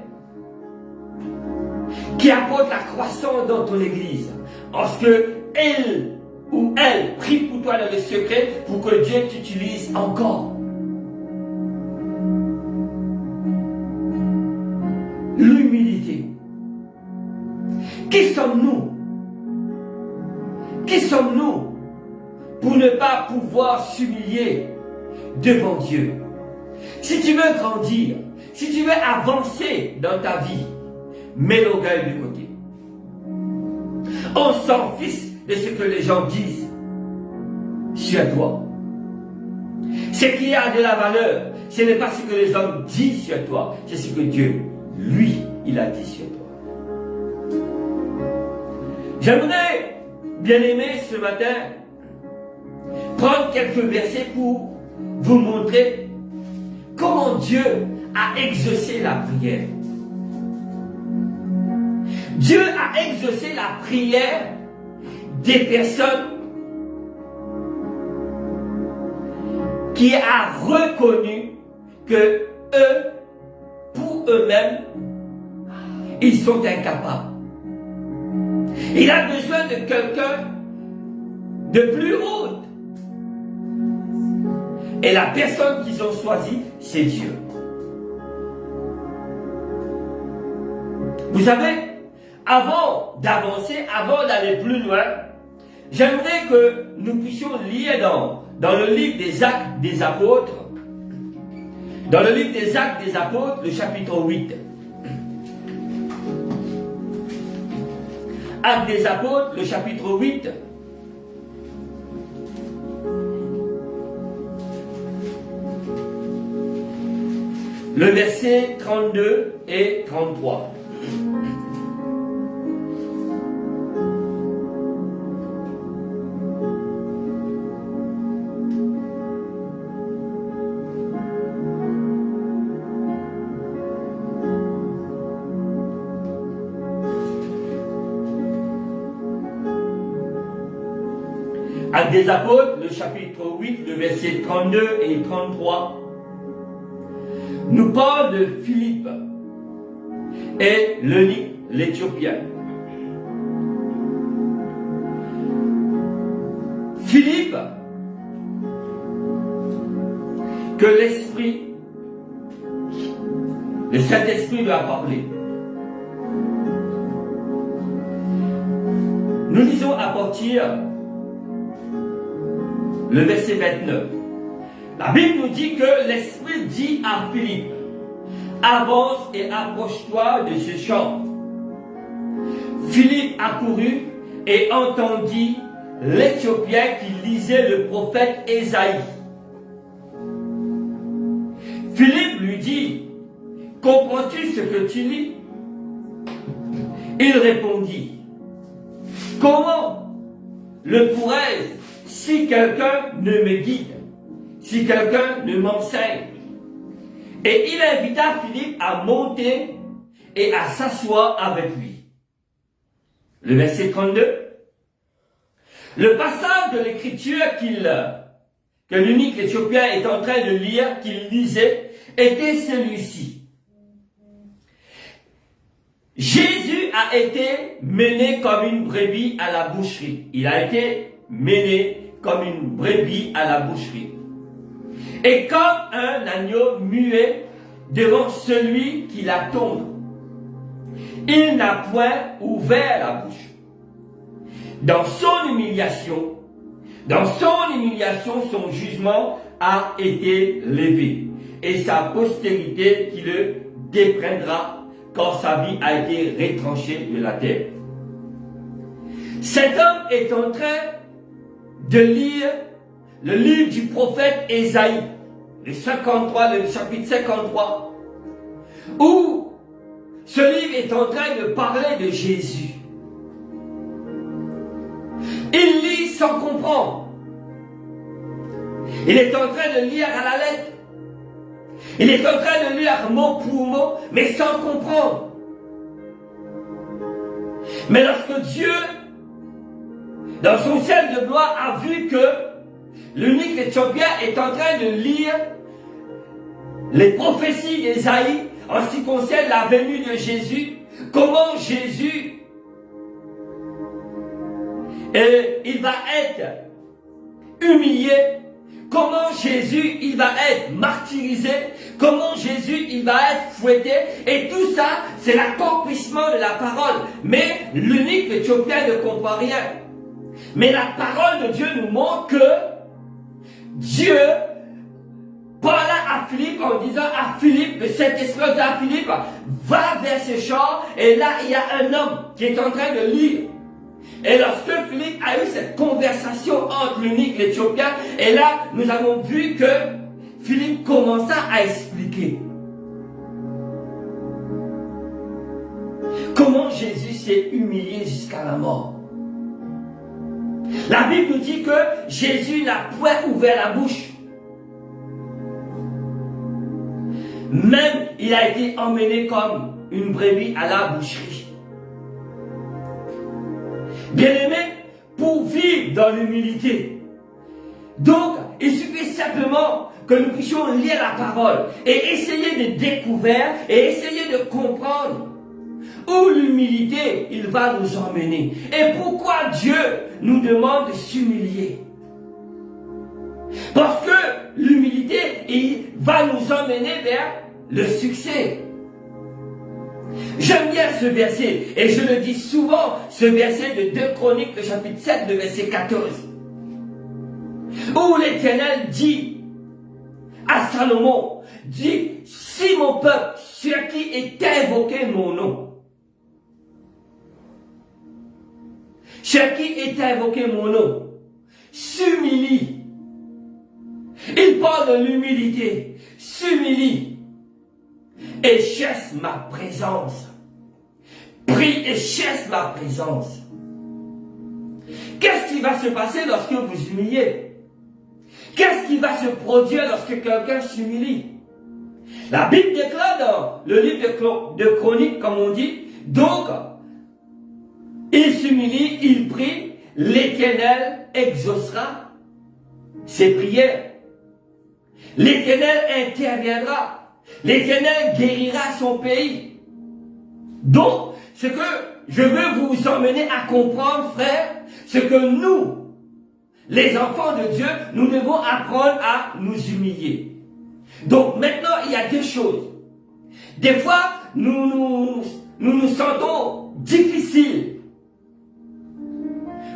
Speaker 3: qui apporte la croissance dans ton église. Parce que elle ou elle prie pour toi dans le secret pour que Dieu t'utilise encore. L'humilité. Qui sommes-nous? Qui sommes-nous pour ne pas pouvoir s'humilier devant Dieu? Si tu veux grandir, si tu veux avancer dans ta vie, mets l'orgueil de côté. On s'en fiche de ce que les gens disent sur toi. Ce qui a de la valeur, ce n'est pas ce que les hommes disent sur toi, c'est ce que Dieu, lui, il a dit sur toi. J'aimerais, bien aimé, ce matin, prendre quelques versets pour vous montrer comment Dieu a exaucé la prière. Dieu a exaucé la prière des personnes qui a reconnu que eux, pour eux-mêmes, ils sont incapables. Il a besoin de quelqu'un de plus haut. Et la personne qu'ils ont choisie, c'est Dieu. Vous savez, avant d'avancer, avant d'aller plus loin, j'aimerais que nous puissions lire dans le livre des Actes des Apôtres, dans le livre des Actes des Apôtres, le chapitre 8. Actes des Apôtres, le chapitre 8. Le verset 32 et 33. Actes des Apôtres, le chapitre 8, le verset 32 et 33, nous parle de Philippe et l'eunuque, l'Éthiopien. Philippe, que l'Esprit, le Saint-Esprit lui a parlé. Nous lisons à partir le verset 29. La Bible nous dit que l'Esprit dit à Philippe, avance et approche-toi de ce champ. Philippe accourut et entendit l'Éthiopien qui lisait le prophète Ésaïe. Philippe lui dit, comprends-tu ce que tu lis? Il répondit, comment le pourrais-je si quelqu'un ne me guide, si quelqu'un ne m'enseigne? Et il invita Philippe à monter et à s'asseoir avec lui. Le verset 32. Le passage de l'écriture que l'unique Éthiopien est en train de lire, qu'il lisait, était celui-ci. Jésus a été mené comme une brebis à la boucherie. Il a été mené comme une brebis à la boucherie. Et comme un agneau muet devant celui qui l'attend, il n'a point ouvert la bouche. Dans son humiliation, son jugement a été levé, et sa postérité qui le déprendra quand sa vie a été retranchée de la terre. Cet homme est en train de lire le livre du prophète Ésaïe, le chapitre 53, où ce livre est en train de parler de Jésus. Il lit sans comprendre. Il est en train de lire à la lettre. Il est en train de lire mot pour mot, mais sans comprendre. Mais lorsque Dieu, dans son ciel de gloire, a vu que l'unique Éthiopien est en train de lire les prophéties d'Ésaïe en ce qui concerne la venue de Jésus, comment Jésus il va être humilié, comment Jésus il va être martyrisé, comment Jésus il va être fouetté, et tout ça c'est l'accomplissement de la parole. Mais l'unique Éthiopien ne comprend rien. Mais la parole de Dieu nous montre que Dieu parla à Philippe en disant à Philippe, le Saint-Esprit dit à Philippe, va vers ce champ, et là il y a un homme qui est en train de lire. Et lorsque Philippe a eu cette conversation entre l'unique et l'Éthiopien, et là nous avons vu que Philippe commença à expliquer comment Jésus s'est humilié jusqu'à la mort. La Bible nous dit que Jésus n'a point ouvert la bouche. Même il a été emmené comme une brebis à la boucherie. Bien-aimés, pour vivre dans l'humilité, donc il suffit simplement que nous puissions lire la parole et essayer de découvrir et essayer de comprendre où l'humilité il va nous emmener et pourquoi Dieu nous demande de s'humilier. Parce que l'humilité il va nous emmener vers le succès. J'aime bien ce verset, et je le dis souvent, ce verset de 2 Chroniques, le chapitre 7, le verset 14, où l'Éternel dit à Salomon, dit, si mon peuple, sur qui est invoqué mon nom, sur qui est invoqué mon nom, s'humilie, il parle de l'humilité, s'humilie, et cherche ma présence. Prie et cherche ma présence. Qu'est-ce qui va se passer lorsque vous humiliez? Qu'est-ce qui va se produire lorsque quelqu'un s'humilie? La Bible déclare dans le livre de Chroniques, comme on dit, donc, il s'humilie, il prie, l'Éternel exaucera ses prières. L'Éternel interviendra. L'Éternel guérira son pays. Donc, ce que je veux vous emmener à comprendre, frère, c'est que nous, les enfants de Dieu, nous devons apprendre à nous humilier. Donc maintenant, il y a deux choses. Des fois, nous nous sentons difficiles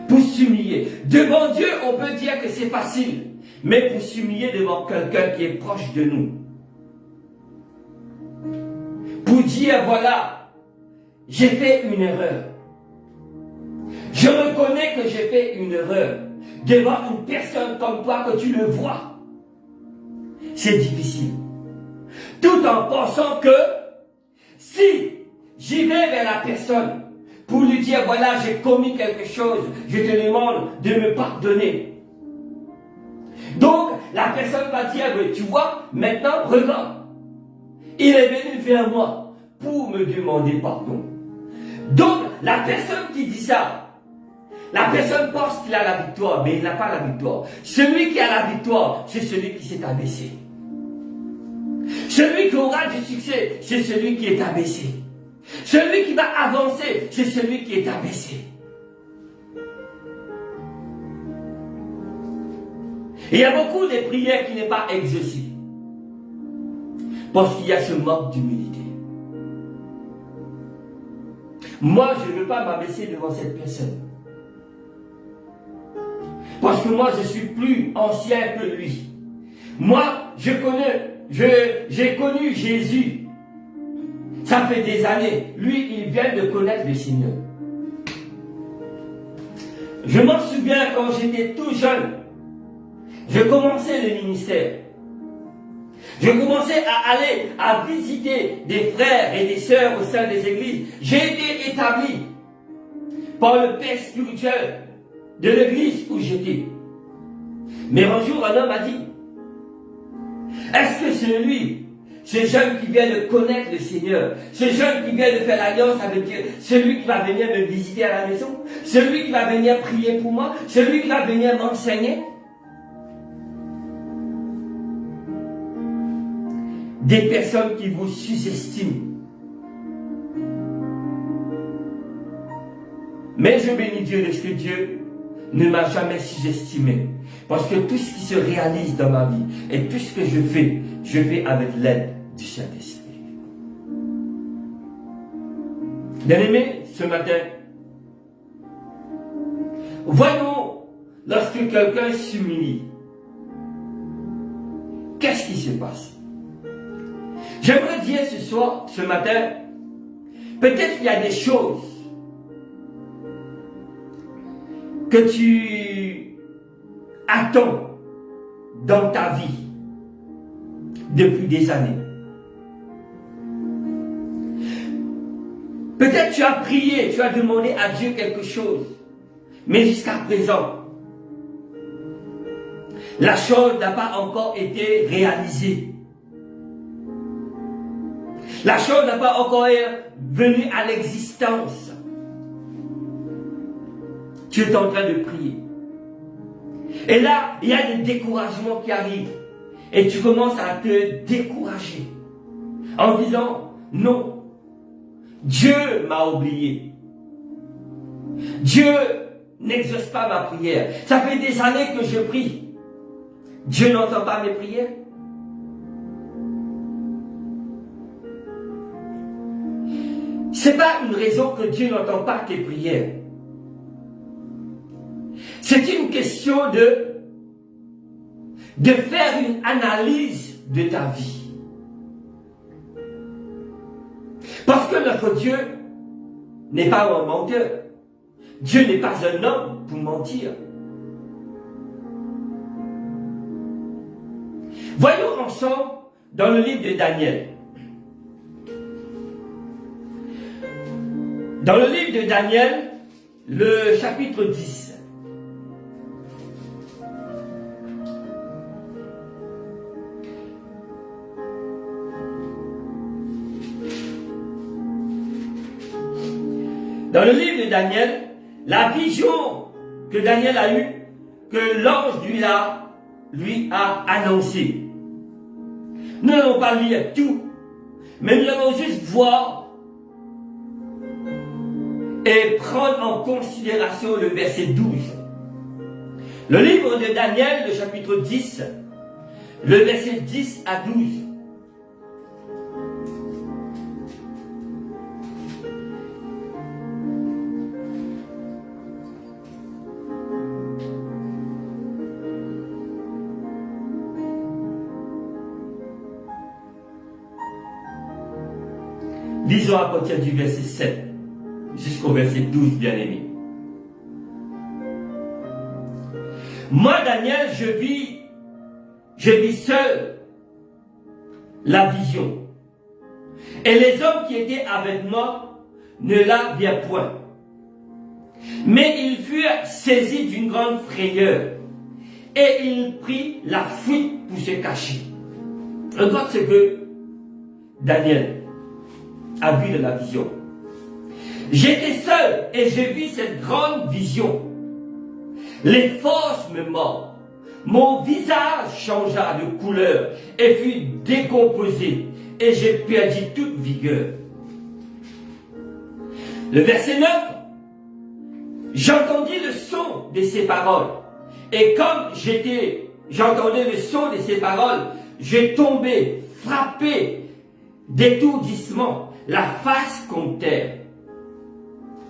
Speaker 3: pour s'humilier. Devant Dieu, on peut dire que c'est facile. Mais pour s'humilier devant quelqu'un qui est proche de nous, pour dire, voilà, j'ai fait une erreur. Je reconnais que j'ai fait une erreur devant une personne comme toi que tu le vois. C'est difficile. Tout en pensant que si j'y vais vers la personne pour lui dire, voilà, j'ai commis quelque chose, je te demande de me pardonner. Donc, la personne va dire, tu vois, maintenant, regarde. Il est venu vers moi pour me demander pardon. Donc, la personne qui dit ça, la personne pense qu'il a la victoire, mais il n'a pas la victoire. Celui qui a la victoire, c'est celui qui s'est abaissé. Celui qui aura du succès, c'est celui qui est abaissé. Celui qui va avancer, c'est celui qui est abaissé. Et il y a beaucoup de prières qui n'est pas exaucées. Parce qu'il y a ce manque d'humilité. Moi, je ne veux pas m'abaisser devant cette personne. Parce que moi, je suis plus ancien que lui. Moi, j'ai connu Jésus. Ça fait des années. Lui, il vient de connaître le Seigneur. Je m'en souviens quand j'étais tout jeune. Je commençais le ministère. Je commençais à aller à visiter des frères et des sœurs au sein des églises. J'ai été établi par le père spirituel de l'église où j'étais. Mais un jour, un homme a dit, est-ce que c'est lui, ce jeune qui vient de connaître le Seigneur, ce jeune qui vient de faire l'alliance avec Dieu, celui qui va venir me visiter à la maison, celui qui va venir prier pour moi, celui qui va venir m'enseigner? Des personnes qui vous sous-estiment. Mais je bénis Dieu de ce que Dieu ne m'a jamais sous-estimé. Parce que tout ce qui se réalise dans ma vie et tout ce que je fais avec l'aide du Saint-Esprit. Bien-aimés, ce matin, voyons, lorsque quelqu'un s'humilie, qu'est-ce qui se passe? J'aimerais dire ce matin, peut-être qu'il y a des choses que tu attends dans ta vie depuis des années. Peut-être tu as prié, tu as demandé à Dieu quelque chose, mais jusqu'à présent, la chose n'a pas encore été réalisée. La chose n'a pas encore venu à l'existence. Tu es en train de prier. Et là, il y a des découragements qui arrivent. Et tu commences à te décourager. En disant, non, Dieu m'a oublié. Dieu n'exauce pas ma prière. Ça fait des années que je prie. Dieu n'entend pas mes prières. Ce n'est pas une raison que Dieu n'entend pas tes prières. C'est une question de faire une analyse de ta vie. Parce que notre Dieu n'est pas un menteur. Dieu n'est pas un homme pour mentir. Voyons ensemble dans le livre de Daniel. Dans le livre de Daniel, le chapitre 10. Dans le livre de Daniel, la vision que Daniel a eue, que l'ange lui a annoncé. Nous n'allons pas lire tout, mais nous allons juste voir et prendre en considération le verset 12. Le livre de Daniel, le chapitre 10, le verset 10 à 12. Lisons à partir du verset 7 jusqu'au verset 12, bien-aimés. Moi, Daniel, je vis seul la vision. Et les hommes qui étaient avec moi ne la virent point. Mais ils furent saisis d'une grande frayeur et ils prirent la fuite pour se cacher. Regarde ce que Daniel a vu de la vision. J'étais seul et j'ai vu cette grande vision. Les forces me mordent. Mon visage changea de couleur et fut décomposé et j'ai perdu toute vigueur. Le verset 9. J'entendis le son de ces paroles. Et comme j'entendais le son de ces paroles, je tombais, frappé d'étourdissement, la face contre terre.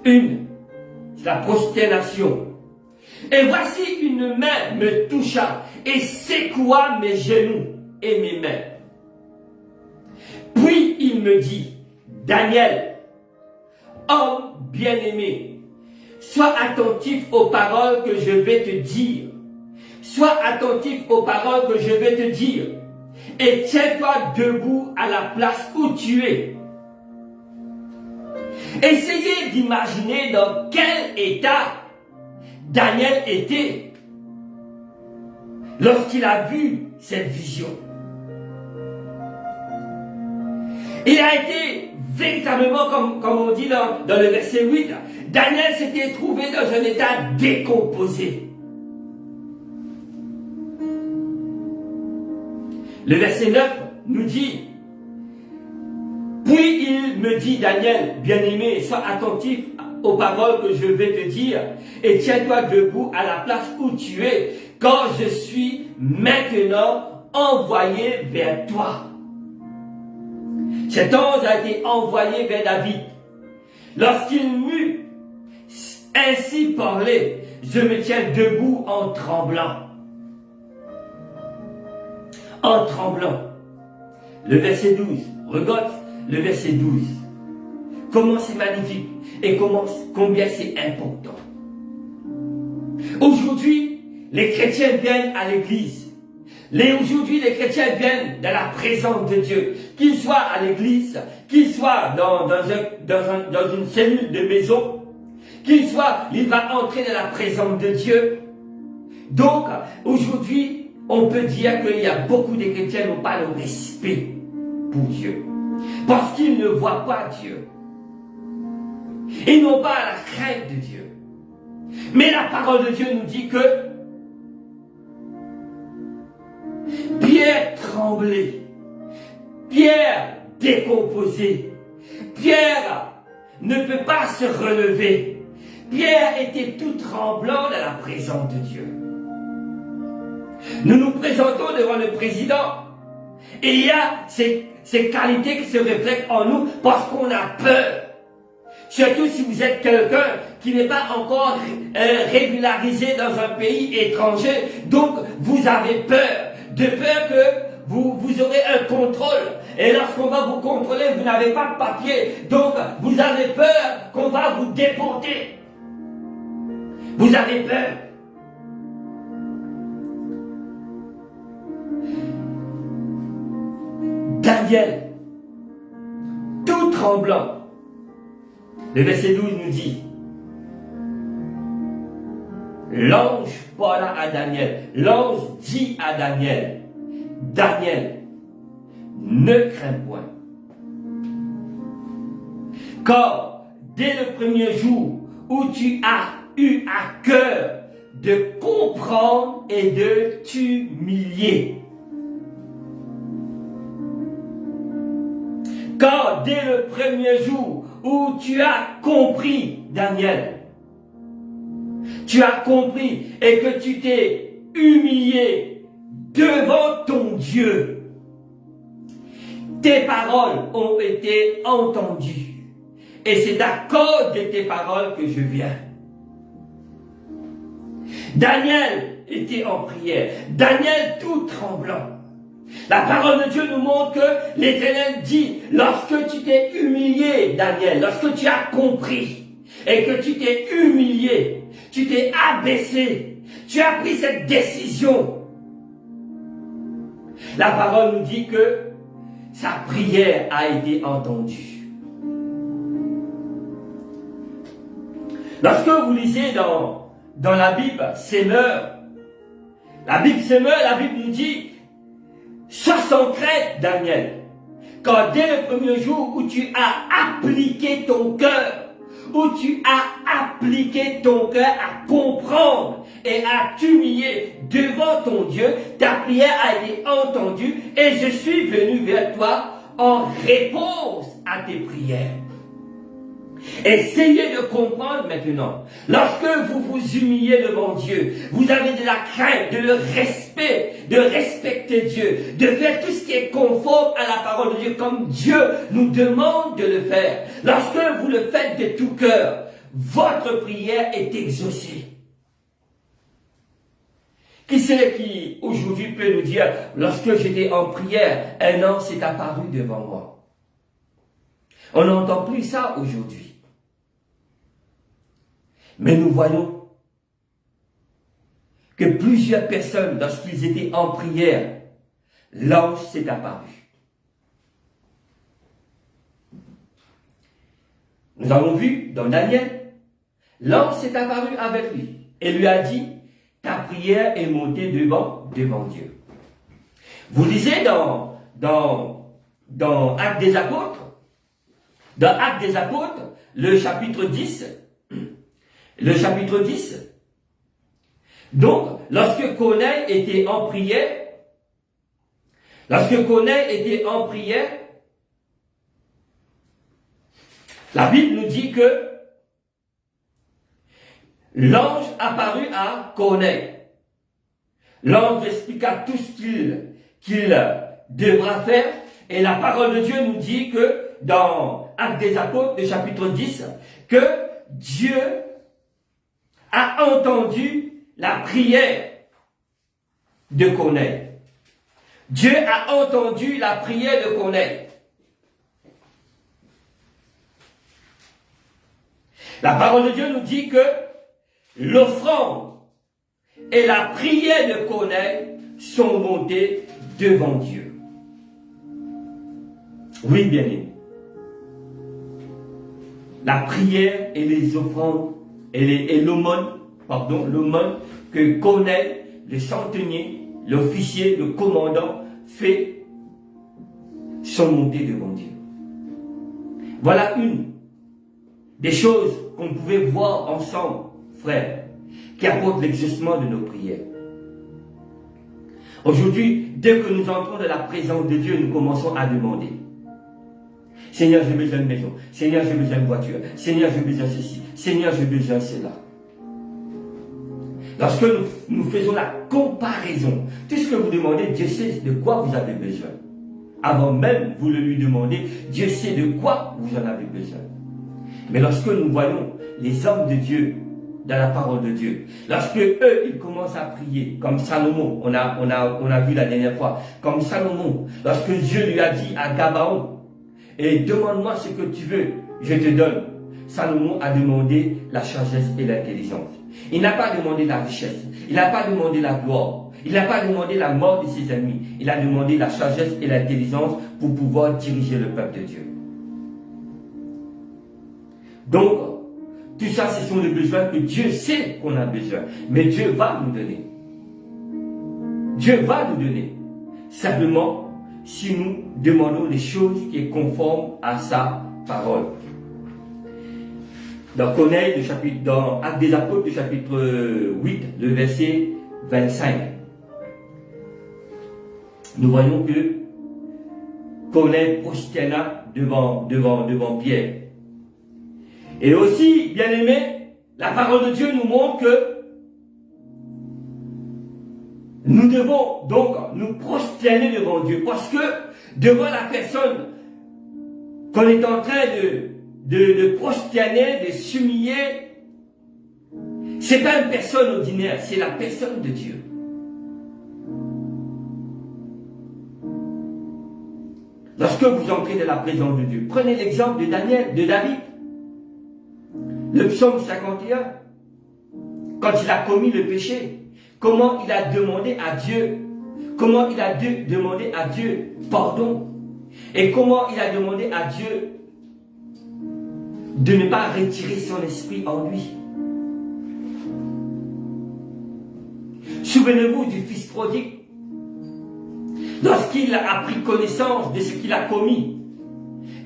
Speaker 3: Une, c'est la prosternation. Et voici une main me toucha et secoua mes genoux et mes mains. Puis il me dit, Daniel, homme bien-aimé, sois attentif aux paroles que je vais te dire. Sois attentif aux paroles que je vais te dire. Et tiens-toi debout à la place où tu es. Essayez d'imaginer dans quel état Daniel était lorsqu'il a vu cette vision. Il a été véritablement, comme on dit dans le verset 8, Daniel s'était trouvé dans un état décomposé. Le verset 9 nous dit, puis il me dit, Daniel, bien-aimé, sois attentif aux paroles que je vais te dire et tiens-toi debout à la place où tu es, car je suis maintenant envoyé vers toi. Cet ange a été envoyé vers David. Lorsqu'il m'eut ainsi parlé, je me tiens debout en tremblant. En tremblant. Le verset 12. Regarde le verset 12. Comment c'est magnifique et combien c'est important. Aujourd'hui, les chrétiens viennent à l'église. Aujourd'hui, les chrétiens viennent dans la présence de Dieu. Qu'ils soient à l'église, qu'ils soient dans une cellule de maison, qu'il soit, il va entrer dans la présence de Dieu. Donc, aujourd'hui, on peut dire qu'il y a beaucoup de chrétiens qui n'ont pas le respect pour Dieu. Parce qu'ils ne voient pas Dieu. Ils n'ont pas la crainte de Dieu. Mais la parole de Dieu nous dit que Pierre tremblait. Pierre décomposé. Pierre ne peut pas se relever. Pierre était tout tremblant dans la présence de Dieu. Nous nous présentons devant le président. Et il y a ces qualités qui se reflètent en nous parce qu'on a peur Surtout si vous êtes quelqu'un qui n'est pas encore régularisé dans un pays étranger. Donc, vous avez peur. De peur que vous aurez un contrôle. Et lorsqu'on va vous contrôler, vous n'avez pas de papier. Donc, vous avez peur qu'on va vous déporter. Vous avez peur. Daniel, tout tremblant, le verset 12 nous dit, l'ange parla à Daniel, l'ange dit à Daniel, Daniel, ne crains point. Car dès le premier jour où tu as eu à cœur de comprendre et de t'humilier, car dès le premier jour où tu as compris, Daniel, tu as compris et que tu t'es humilié devant ton Dieu, tes paroles ont été entendues. Et c'est à cause de tes paroles que je viens. Daniel était en prière. Daniel tout tremblant. La parole de Dieu nous montre que l'Éternel dit, lorsque tu t'es humilié, Daniel, lorsque tu as compris et que tu t'es humilié, tu t'es abaissé, tu as pris cette décision. La parole nous dit que sa prière a été entendue. Lorsque vous lisez dans la Bible, Semeur, la Bible Semeur, la Bible nous dit, sois sans crainte, Daniel, car dès le premier jour où tu as appliqué ton cœur, où tu as appliqué ton cœur à comprendre et à t'humilier devant ton Dieu, ta prière a été entendue et je suis venu vers toi en réponse à tes prières. Essayez de comprendre maintenant. Lorsque vous vous humiliez devant Dieu, vous avez de la crainte, de le respect, de respecter Dieu, de faire tout ce qui est conforme à la parole de Dieu, comme Dieu nous demande de le faire. Lorsque vous le faites de tout cœur, votre prière est exaucée. Qui c'est qui aujourd'hui peut nous dire, lorsque j'étais en prière, un ange s'est apparu devant moi? On n'entend plus ça aujourd'hui. Mais nous voyons que plusieurs personnes, lorsqu'ils étaient en prière, l'ange s'est apparu. Nous avons vu dans Daniel, l'ange s'est apparu avec lui et lui a dit, ta prière est montée devant Dieu. Vous lisez dans Actes des Apôtres, le chapitre 10, donc, lorsque Corneille était en prière, la Bible nous dit que l'ange apparut à Corneille. L'ange expliqua tout ce qu'il devra faire, et la parole de Dieu nous dit que dans Actes des Apôtres, le chapitre 10, que Dieu a entendu la prière de Corneille. Dieu a entendu la prière de Corneille. La parole de Dieu nous dit que l'offrande et la prière de Corneille sont montées devant Dieu. Oui, bien-aimés. La prière et les offrandes et l'aumône que Corneille, le centenier, l'officier, le commandant fait, sont montés devant Dieu. Voilà une des choses qu'on pouvait voir ensemble, frères, qui apportent l'exaucement de nos prières. Aujourd'hui, dès que nous entrons dans la présence de Dieu, nous commençons à demander. Seigneur, j'ai besoin de maison. Seigneur, j'ai besoin de voiture. Seigneur, j'ai besoin de ceci. Seigneur, j'ai besoin de cela. Lorsque nous faisons la comparaison, tout ce que vous demandez, Dieu sait de quoi vous avez besoin. Avant même vous le lui demandez, Dieu sait de quoi vous en avez besoin. Mais lorsque nous voyons les hommes de Dieu dans la parole de Dieu, lorsque eux, ils commencent à prier, comme Salomon, on a vu la dernière fois, comme Salomon, lorsque Dieu lui a dit à Gabaon, et demande-moi ce que tu veux, je te donne. Salomon a demandé la sagesse et l'intelligence. Il n'a pas demandé la richesse, il n'a pas demandé la gloire, il n'a pas demandé la mort de ses ennemis, il a demandé la sagesse et l'intelligence pour pouvoir diriger le peuple de Dieu. Donc, tout ça, ce sont les besoins que Dieu sait qu'on a besoin. Mais Dieu va nous donner. Dieu va nous donner. Simplement, si nous demandons des choses qui sont conformes à sa parole. Dans Corneille, dans Actes des Apôtres, chapitre 8, le verset 25, nous voyons que Corneille prosterna devant Pierre. Et aussi, bien aimé, la parole de Dieu nous montre que nous devons donc nous prosterner devant Dieu. Parce que devant la personne qu'on est en train de prosterner, de s'humilier, c'est pas une personne ordinaire, c'est la personne de Dieu. Lorsque vous entrez dans la présence de Dieu, prenez l'exemple de David. Le psaume 51, quand il a commis le péché, comment il a demandé à Dieu, pardon, et comment il a demandé à Dieu de ne pas retirer son esprit en lui. Souvenez-vous du fils prodigue, lorsqu'il a pris connaissance de ce qu'il a commis.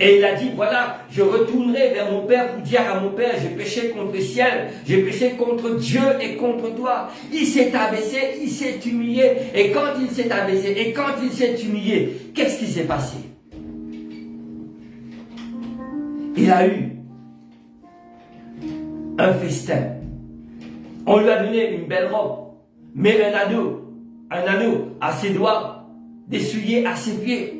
Speaker 3: Et il a dit, voilà, je retournerai vers mon père pour dire à mon père, j'ai péché contre le ciel, j'ai péché contre Dieu et contre toi. Il s'est abaissé, il s'est humilié. Et quand il s'est abaissé, et quand il s'est humilié, qu'est-ce qui s'est passé? Il a eu un festin. On lui a donné une belle robe, mais un anneau à ses doigts, d'essuyer à ses pieds.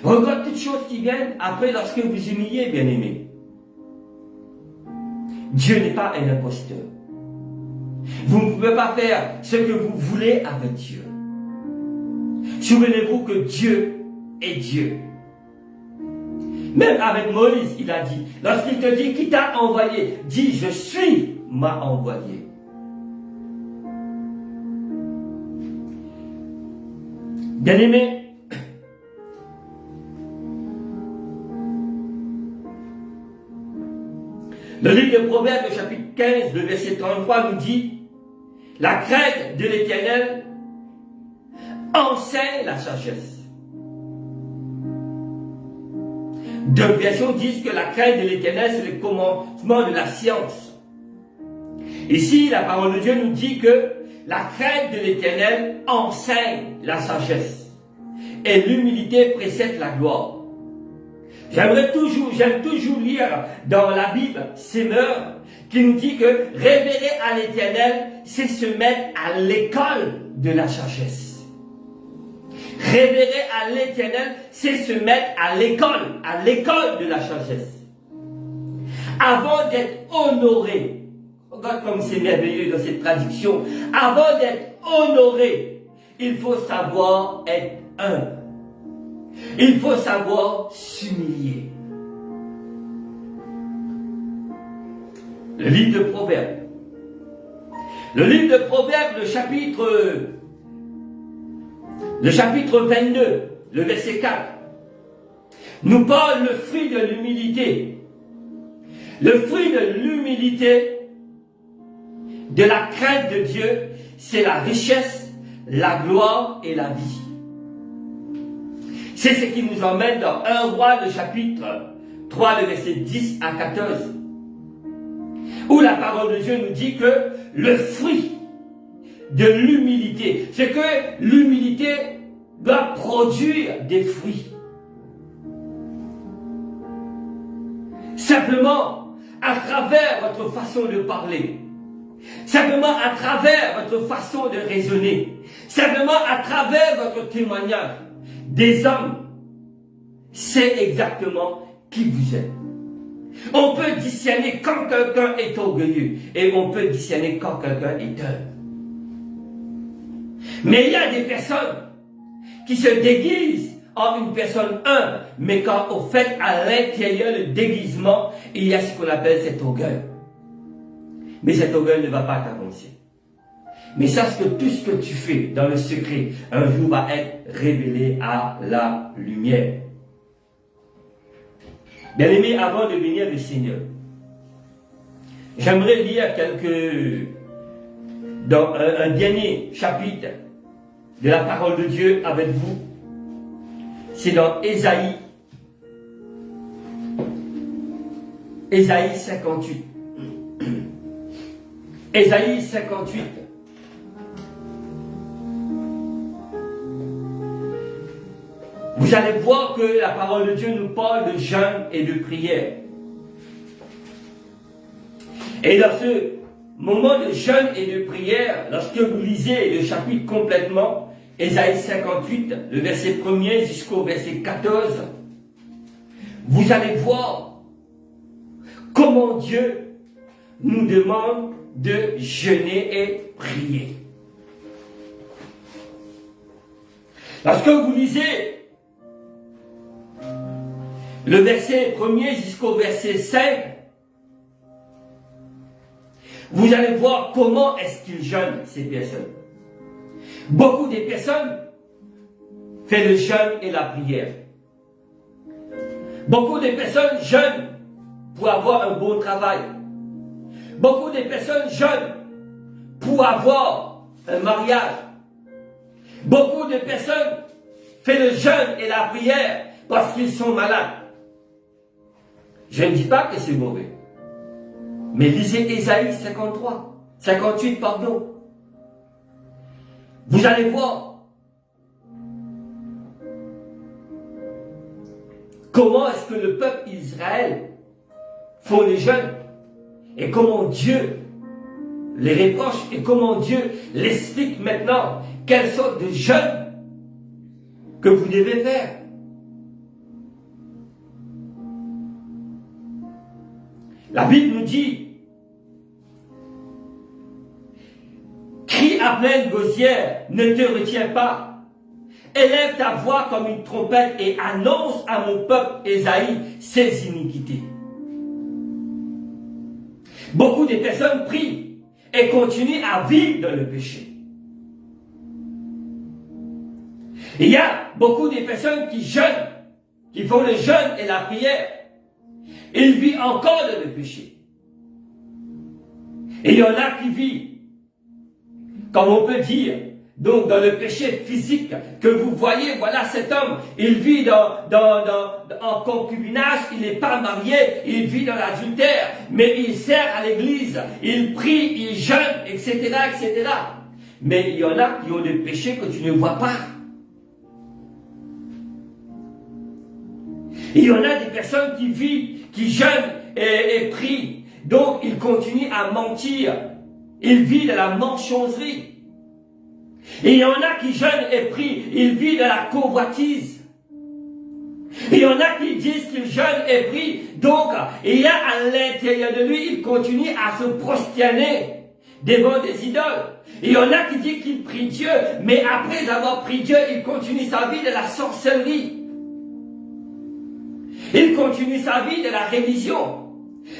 Speaker 3: Regarde toutes choses qui viennent après lorsque vous humiliez, bien-aimés. Dieu n'est pas un imposteur. Vous ne pouvez pas faire ce que vous voulez avec Dieu. Souvenez-vous que Dieu est Dieu. Même avec Moïse, il a dit, lorsqu'il te dit qui t'a envoyé, dis je suis m'a envoyé. Bien-aimés, le livre de Proverbes, chapitre 15, le verset 33 nous dit, la crainte de l'Éternel enseigne la sagesse. D'autres versions disent que la crainte de l'Éternel, c'est le commencement de la science. Ici, la parole de Dieu nous dit que la crainte de l'Éternel enseigne la sagesse. Et l'humilité précède la gloire. J'aime toujours lire dans la Bible, Semeur, qui nous dit que révérer à l'Éternel, c'est se mettre à l'école de la sagesse. Révérer à l'Éternel, c'est se mettre à l'école de la sagesse. Avant d'être honoré, regarde comme c'est merveilleux dans cette traduction, avant d'être honoré, il faut savoir être humble. Il faut savoir s'humilier. Le livre de Proverbes. Le livre de Proverbes, le chapitre 22, le verset 4, nous parle le fruit de l'humilité. Le fruit de l'humilité, de la crainte de Dieu, c'est la richesse, la gloire et la vie. C'est ce qui nous emmène dans 1 Roi, le chapitre 3, le verset 10 à 14, où la parole de Dieu nous dit que le fruit de l'humilité, c'est que l'humilité doit produire des fruits. Simplement, à travers votre façon de parler, simplement à travers votre façon de raisonner, simplement à travers votre témoignage, des hommes savent exactement qui vous êtes. On peut discerner quand quelqu'un est orgueilleux et on peut discerner quand quelqu'un est humble. Mais il y a des personnes qui se déguisent en une personne humble, mais quand au fait, à l'intérieur du déguisement, il y a ce qu'on appelle cet orgueil. Mais cet orgueil ne va pas t'avancer. Mais sache que tout ce que tu fais dans le secret, un jour va être révélé à la lumière. Bien aimé, avant de venir le Seigneur, j'aimerais lire dans un dernier chapitre de la parole de Dieu avec vous. C'est dans Ésaïe 58. Ésaïe 58. Vous allez voir que la parole de Dieu nous parle de jeûne et de prière. Et dans ce moment de jeûne et de prière, lorsque vous lisez le chapitre complètement, Ésaïe 58, le verset 1er jusqu'au verset 14, vous allez voir comment Dieu nous demande de jeûner et prier. Lorsque vous lisez le verset 1er jusqu'au verset 5, vous allez voir comment est-ce qu'ils jeûnent, ces personnes. Beaucoup de personnes font le jeûne et la prière. Beaucoup de personnes jeûnent pour avoir un bon travail. Beaucoup de personnes jeûnent pour avoir un mariage. Beaucoup de personnes font le jeûne et la prière parce qu'ils sont malades. Je ne dis pas que c'est mauvais. Mais lisez Ésaïe 58, pardon. Vous allez voir comment est-ce que le peuple Israël font les jeûnes et comment Dieu les reproche et comment Dieu l'explique maintenant quelle sorte de jeûne que vous devez faire. La Bible nous dit: crie à pleine gosière, ne te retiens pas. Élève ta voix comme une trompette et annonce à mon peuple Ésaïe ses iniquités. Beaucoup de personnes prient et continuent à vivre dans le péché. Il y a beaucoup de personnes qui jeûnent, qui font le jeûne et la prière. Ils vivent encore dans le péché. Et il y en a qui vivent, comme on peut dire, donc dans le péché physique, que vous voyez, voilà cet homme, il vit en concubinage, il n'est pas marié, il vit dans l'adultère, mais il sert à l'église, il prie, il jeûne, etc., etc. Mais il y en a qui ont des péchés que tu ne vois pas. Il y en a des personnes qui vivent, qui jeûnent et prient. Donc, ils continuent à mentir. Ils vivent de la menchonnerie. Et il y en a qui jeûnent et prient. Ils vivent de la convoitise. Et il y en a qui disent qu'ils jeûnent et prient. Donc, il y a à l'intérieur de lui, il continue à se prosterner devant des idoles. Et il y en a qui disent qu'il prie Dieu, mais après avoir prié Dieu, il continue sa vie de la sorcellerie. Il continue sa vie de la religion.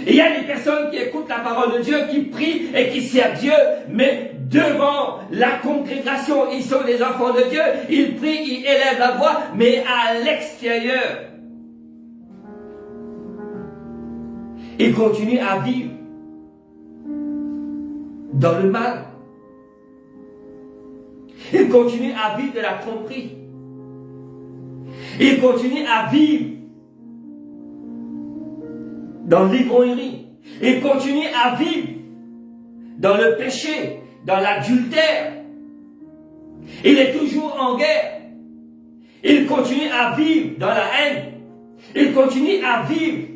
Speaker 3: Et il y a des personnes qui écoutent la parole de Dieu, qui prient et qui servent Dieu, mais devant la congrégation, ils sont des enfants de Dieu, ils prient, ils élèvent la voix, mais à l'extérieur, ils continuent à vivre dans le mal. Ils continuent à vivre de la tromperie. Ils continuent à vivre dans l'ivrognerie. Il continue à vivre dans le péché, dans l'adultère. Il est toujours en guerre. Il continue à vivre dans la haine. Il continue à vivre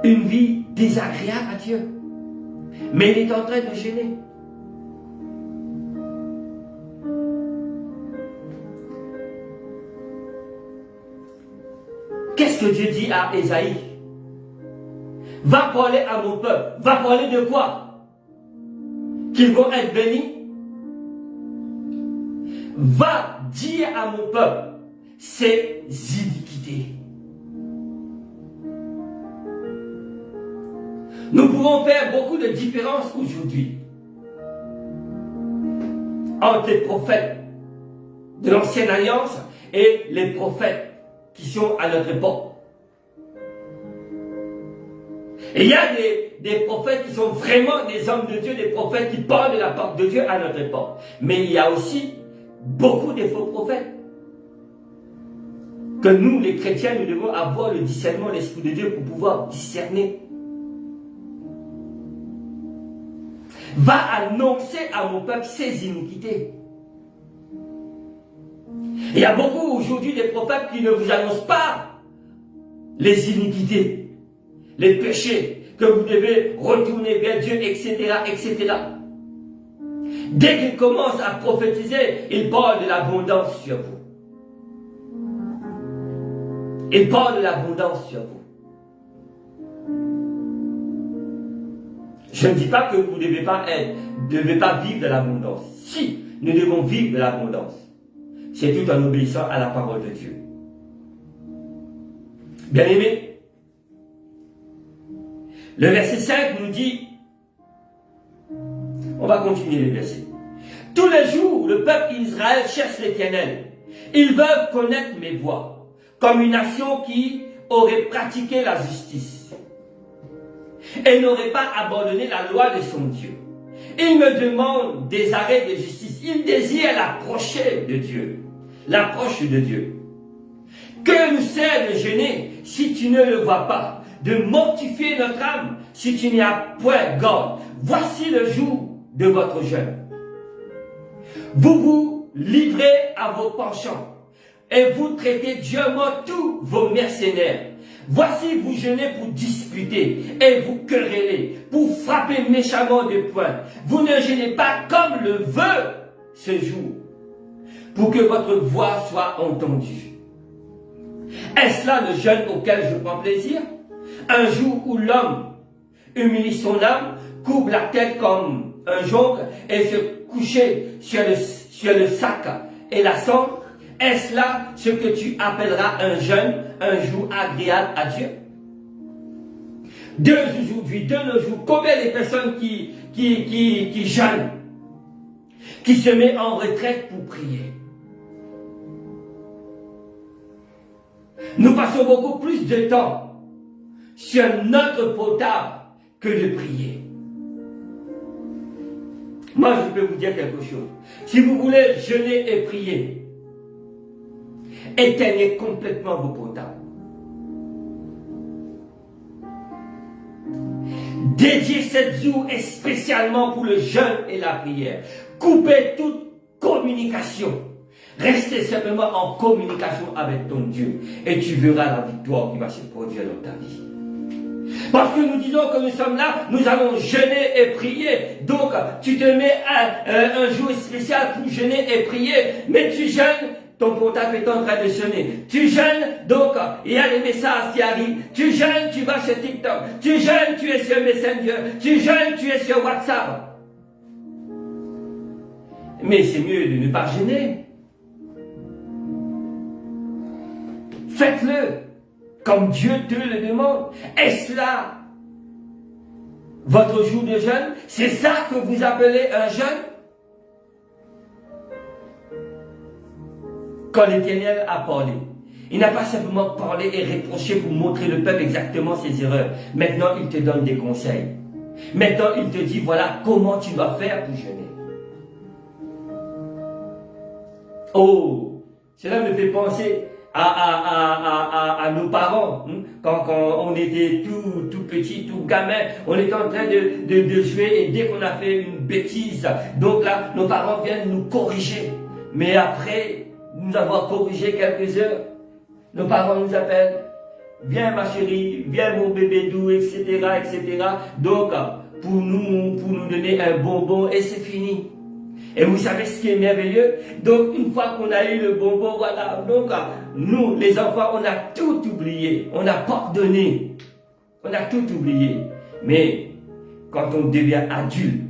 Speaker 3: une vie désagréable à Dieu. Mais il est en train de gêner. Qu'est-ce que Dieu dit à Ésaïe Va parler à mon peuple. Va parler de quoi? Qu'ils vont être bénis. Va dire à mon peuple ses iniquités. Nous pouvons faire beaucoup de différences aujourd'hui entre les prophètes de l'ancienne alliance et les prophètes qui sont à notre époque. Et il y a des prophètes qui sont vraiment des hommes de Dieu, des prophètes qui parlent de la part de Dieu à notre époque. Mais il y a aussi beaucoup de faux prophètes. Que nous, les chrétiens, nous devons avoir le discernement, l'Esprit de Dieu pour pouvoir discerner. Va annoncer à mon peuple ses iniquités. Il y a beaucoup aujourd'hui des prophètes qui ne vous annoncent pas les iniquités, les péchés, que vous devez retourner vers Dieu, etc., etc. Dès qu'ils commencent à prophétiser, ils parlent de l'abondance sur vous. Ils parlent de l'abondance sur vous. Je ne dis pas que vous ne devez pas vivre de l'abondance. Si, nous devons vivre de l'abondance. C'est tout en obéissant à la parole de Dieu. Bien-aimés, le verset 5 nous dit, on va continuer le verset. Tous les jours, le peuple d'Israël cherche l'Éternel. Ils veulent connaître mes voies, comme une nation qui aurait pratiqué la justice et n'aurait pas abandonné la loi de son Dieu. Ils me demandent des arrêts de justice. Ils désirent l'approcher de Dieu. L'approche de Dieu. Que nous sert de jeûner si tu ne le vois pas, de mortifier notre âme si tu n'y as point garde. Voici le jour de votre jeûne. Vous vous livrez à vos penchants et vous traitez durement tous vos mercenaires. Voici vous jeûnez pour disputer et vous querellez, pour frapper méchamment de poing. Vous ne jeûnez pas comme le veut ce jour, pour que votre voix soit entendue. Est-ce là le jeûne auquel je prends plaisir? Un jour où l'homme humilie son âme, coupe la tête comme un jonc et se coucher sur le sac et la cendre? Est-ce là ce que tu appelleras un jeûne, un jour agréable à Dieu? De nos jours, combien de personnes qui jeûnent, qui se mettent en retraite pour prier? Nous passons beaucoup plus de temps sur notre portable que de prier. Moi, je peux vous dire quelque chose. Si vous voulez jeûner et prier, éteignez complètement vos portables. Dédiez 7 jours spécialement pour le jeûne et la prière. Coupez toute communication. Restez simplement en communication avec ton Dieu et tu verras la victoire qui va se produire dans ta vie. Parce que nous disons que nous sommes là, nous allons jeûner et prier. Donc, tu te mets un jour spécial pour jeûner et prier, mais tu jeûnes, ton portable est en train de sonner. Tu jeûnes, donc il y a des messages qui arrivent. Tu jeûnes, tu vas sur TikTok. Tu jeûnes, tu es sur Messenger. Tu jeûnes, tu es sur WhatsApp. Mais c'est mieux de ne pas jeûner. Faites-le comme Dieu te le demande. Est-ce là votre jour de jeûne? C'est ça que vous appelez un jeûne? Quand l'Éternel a parlé, il n'a pas simplement parlé et reproché pour montrer le peuple exactement ses erreurs. Maintenant, il te donne des conseils. Maintenant, il te dit, voilà comment tu dois faire pour jeûner. Oh, cela me fait penser à nos parents, quand on était tout petit, tout gamin, on était en train de jouer et dès qu'on a fait une bêtise, donc là, nos parents viennent nous corriger. Mais après nous avoir corrigé quelques heures, nos parents nous appellent, viens ma chérie, viens mon bébé doux, etc., etc. Donc, pour nous donner un bonbon et c'est fini. Et vous savez ce qui est merveilleux? Donc, une fois qu'on a eu le bonbon, voilà. Donc, nous, les enfants, on a tout oublié. On a pardonné. On a tout oublié. Mais quand on devient adulte,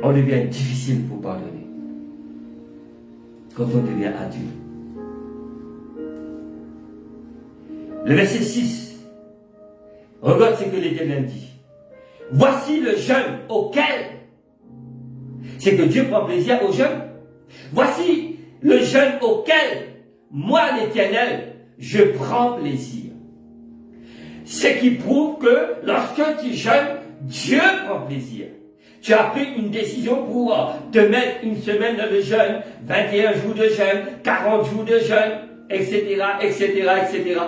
Speaker 3: on devient difficile pour pardonner. Quand on devient adulte. Le verset 6. Regarde ce que l'Éternel dit. Voici le jeûne auquel, c'est que Dieu prend plaisir au jeûne. Voici le jeûne auquel, moi l'Éternel, je prends plaisir. Ce qui prouve que lorsque tu jeûnes, Dieu prend plaisir. Tu as pris une décision pour te mettre une semaine de jeûne, 21 jours de jeûne, 40 jours de jeûne, etc., etc., etc.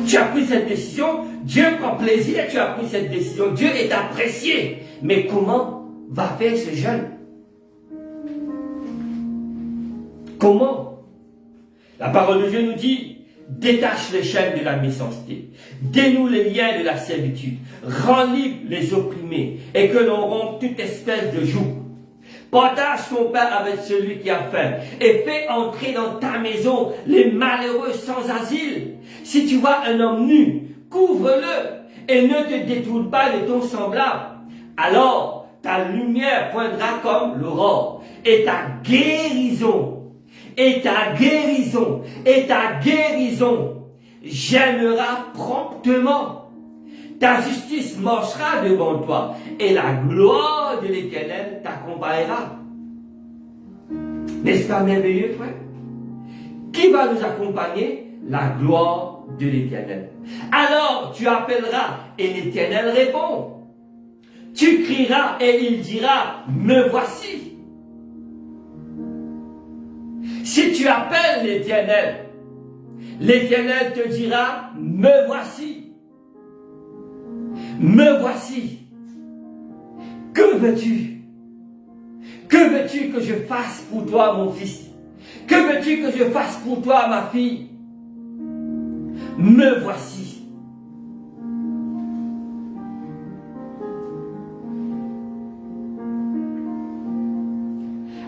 Speaker 3: Tu as pris cette décision, Dieu prend plaisir, tu as pris cette décision, Dieu est apprécié. Mais comment va faire ce jeûne? Comment? La parole de Dieu nous dit, détache les chaînes de la méchanceté, dénoue les liens de la servitude, rends libre les opprimés, et que l'on rompe toute espèce de joug. Partage ton pain avec celui qui a faim, et fais entrer dans ta maison les malheureux sans asile. Si tu vois un homme nu, couvre-le, et ne te détourne pas de ton semblable. Alors ta lumière poindra comme l'aurore, et ta guérison gênera promptement. Ta justice marchera devant toi et la gloire de l'Éternel t'accompagnera. N'est-ce pas merveilleux, frère? Qui va nous accompagner? La gloire de l'Éternel. Alors tu appelleras et l'Éternel répond. Tu crieras et il dira, me voici. Si tu appelles l'Éternel, l'Éternel te dira, me voici. Me voici. Que veux-tu? Que veux-tu que je fasse pour toi, mon fils? Que veux-tu que je fasse pour toi, ma fille? Me voici.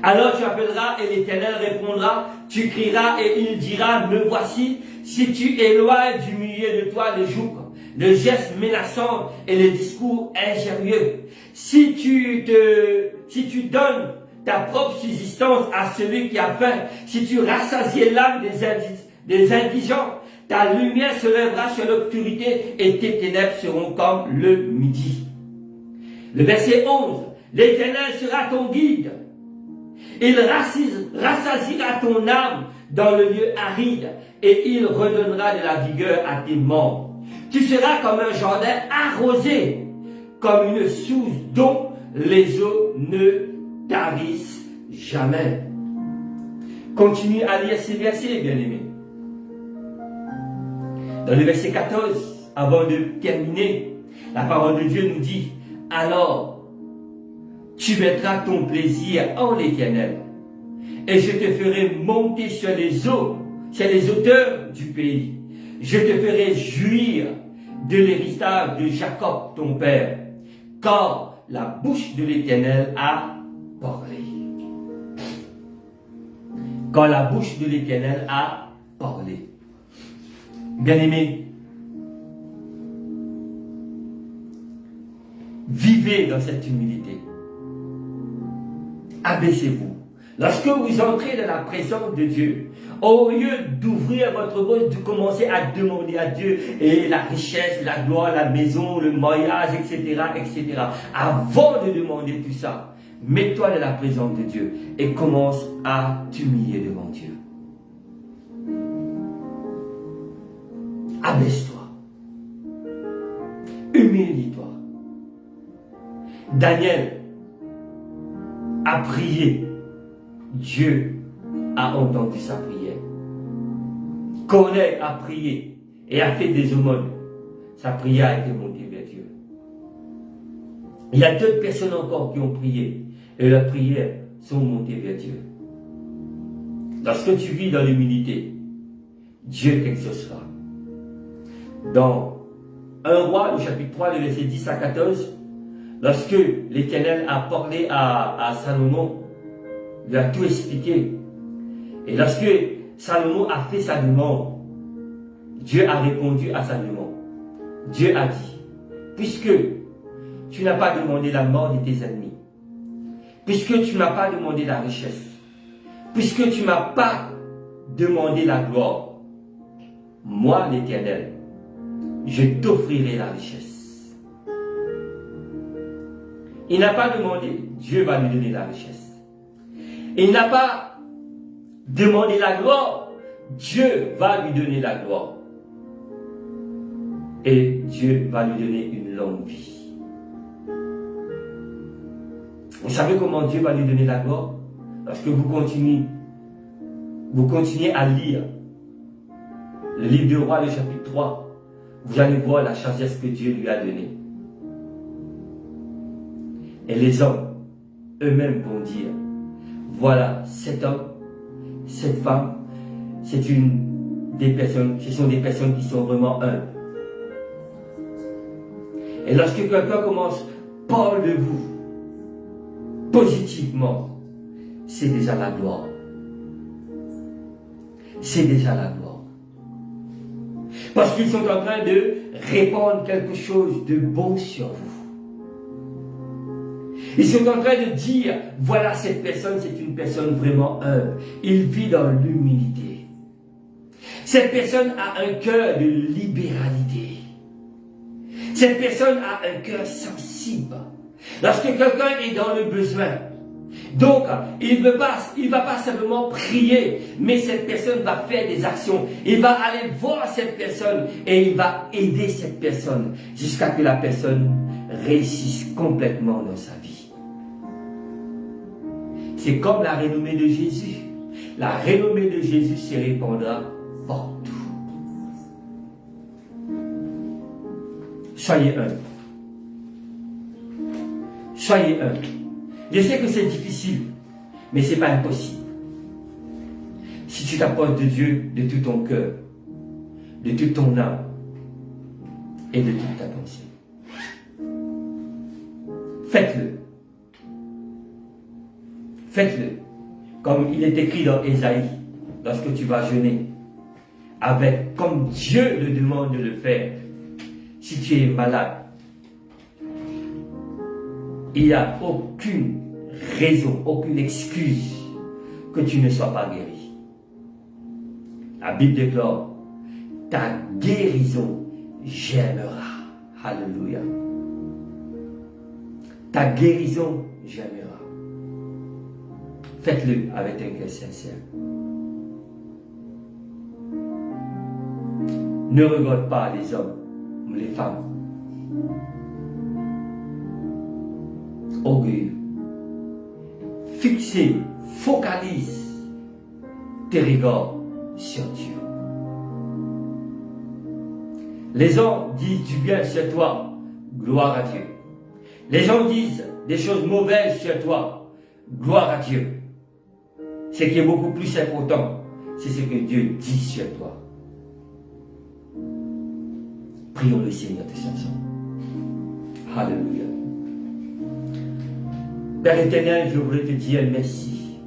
Speaker 3: Alors tu appelleras et l'Éternel répondra, tu crieras et il dira, me voici, si tu éloignes du milieu de toi le joug, le geste menaçant et les discours injurieux. Si tu donnes ta propre subsistance à celui qui a faim, si tu rassasies l'âme des indigents, ta lumière se lèvera sur l'obscurité et tes ténèbres seront comme le midi. Le verset 11, l'Éternel sera ton guide. Il rassasiera ton âme dans le lieu aride et il redonnera de la vigueur à tes membres. Tu seras comme un jardin arrosé, comme une source dont les eaux ne tarissent jamais. Continue à lire ces versets, bien-aimés. Dans le verset 14, avant de terminer, la parole de Dieu nous dit, alors, tu mettras ton plaisir en l'Éternel, et je te ferai monter sur les eaux, sur les hauteurs du pays. Je te ferai jouir de l'héritage de Jacob, ton père, car la bouche de l'Éternel a parlé. Quand la bouche de l'Éternel a parlé. Bien-aimés, vivez dans cette humilité. Abaissez-vous. Lorsque vous entrez dans la présence de Dieu, au lieu d'ouvrir votre bouche, de commencer à demander à Dieu et la richesse, la gloire, la maison, le mariage, etc., etc., avant de demander tout ça, mets-toi dans la présence de Dieu et commence à t'humilier devant Dieu. Abaisse-toi. Humilie-toi. Daniel a prié. Dieu a entendu sa prière. Corneille a prié et a fait des aumônes. Sa prière a été montée vers Dieu. Il y a d'autres personnes encore qui ont prié et leurs prières sont montées vers Dieu. Lorsque tu vis dans l'humilité, Dieu t'exaucera. Dans 1 Roi, le chapitre 3, le verset 10 à 14, lorsque l'Éternel a parlé à Salomon, il lui a tout expliqué. Et lorsque Salomon a fait sa demande, Dieu a répondu à sa demande. Dieu a dit, puisque tu n'as pas demandé la mort de tes ennemis, puisque tu n'as pas demandé la richesse, puisque tu ne m'as pas demandé la gloire, moi l'Éternel, je t'offrirai la richesse. Il n'a pas demandé, Dieu va lui donner la richesse. Il n'a pas demandé la gloire, Dieu va lui donner la gloire. Et Dieu va lui donner une longue vie. Vous savez comment Dieu va lui donner la gloire? Lorsque vous continuez à lire le livre de Rois, le chapitre 3, vous allez voir la sagesse que Dieu lui a donnée. Et les hommes eux-mêmes vont dire, voilà, cet homme, cette femme, ce sont des personnes qui sont vraiment humbles. Et lorsque quelqu'un commence à parler de vous positivement, c'est déjà la gloire. C'est déjà la gloire. Parce qu'ils sont en train de répandre quelque chose de bon sur vous. Ils sont en train de dire, voilà, cette personne, c'est une personne vraiment humble. Il vit dans l'humilité. Cette personne a un cœur de libéralité. Cette personne a un cœur sensible. Lorsque quelqu'un est dans le besoin, donc il ne va pas simplement prier, mais cette personne va faire des actions. Il va aller voir cette personne et il va aider cette personne jusqu'à ce que la personne réussisse complètement dans sa vie. C'est comme la renommée de Jésus. La renommée de Jésus se répandra partout. Soyez humbles. Soyez humbles. Je sais que c'est difficile, mais ce n'est pas impossible. Si tu t'approches de Dieu de tout ton cœur, de toute ton âme et de toute ta pensée. Faites-le. Faites-le. Comme il est écrit dans Ésaïe, lorsque tu vas jeûner, comme Dieu le demande de le faire. Si tu es malade, il n'y a aucune raison, aucune excuse que tu ne sois pas guéri. La Bible déclare, ta guérison germera. Alléluia. Ta guérison germera. Faites-le avec un cœur sincère. Ne regarde pas les hommes ou les femmes orgueilleux. Fixez, focalise tes regards sur Dieu. Les gens disent du bien sur toi, gloire à Dieu. Les gens disent des choses mauvaises sur toi, gloire à Dieu. Ce qui est beaucoup plus important, c'est ce que Dieu dit sur toi. Prions le Seigneur tous ensemble. Alléluia. Père éternel, je voudrais te dire merci.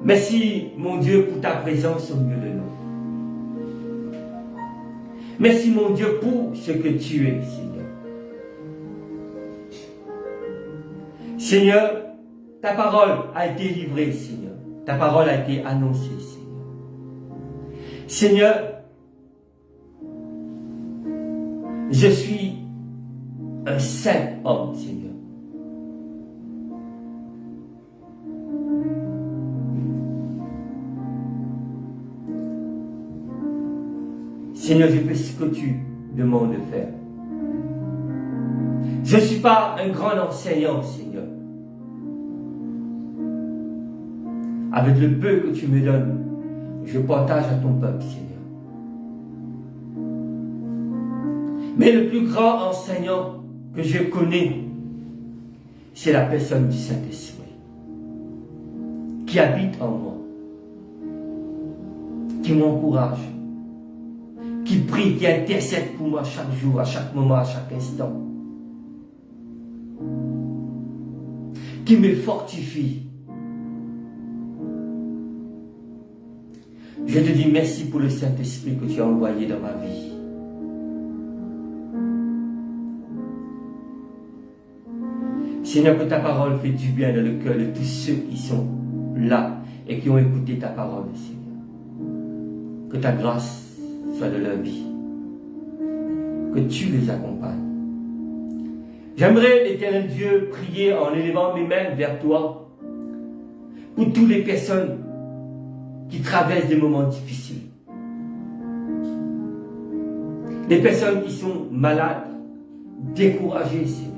Speaker 3: Merci, mon Dieu, pour ta présence au milieu de nous. Merci, mon Dieu, pour ce que tu es, Seigneur. Seigneur, ta parole a été livrée, Seigneur. Ta parole a été annoncée, Seigneur. Seigneur, je suis un saint homme, Seigneur. Seigneur, je fais ce que tu demandes de faire. Je ne suis pas un grand enseignant, Seigneur. Avec le peu que tu me donnes, je partage à ton peuple, Seigneur. Mais le plus grand enseignant que je connais, c'est la personne du Saint-Esprit qui habite en moi, qui m'encourage, qui prie, qui intercède pour moi chaque jour, à chaque moment, à chaque instant, qui me fortifie. Je te dis merci pour le Saint-Esprit que tu as envoyé dans ma vie. Seigneur, que ta parole fait du bien dans le cœur de tous ceux qui sont là et qui ont écouté ta parole, Seigneur. Que ta grâce soit de leur vie. Que tu les accompagnes. J'aimerais, l'Éternel Dieu, prier en élevant mes mains vers toi pour toutes les personnes qui traversent des moments difficiles. Les personnes qui sont malades, découragées, Seigneur.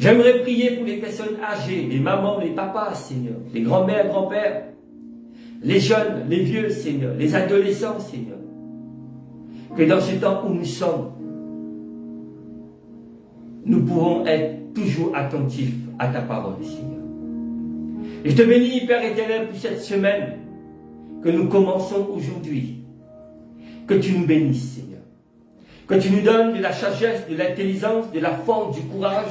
Speaker 3: J'aimerais prier pour les personnes âgées, les mamans, les papas, Seigneur, les grands-mères, grands-pères, les jeunes, les vieux, Seigneur, les adolescents, Seigneur. Que dans ce temps où nous sommes, nous pouvons être toujours attentifs à ta parole, Seigneur. Et je te bénis, Père éternel, pour cette semaine que nous commençons aujourd'hui. Que tu nous bénisses, Seigneur. Que tu nous donnes de la sagesse, de l'intelligence, de la force, du courage,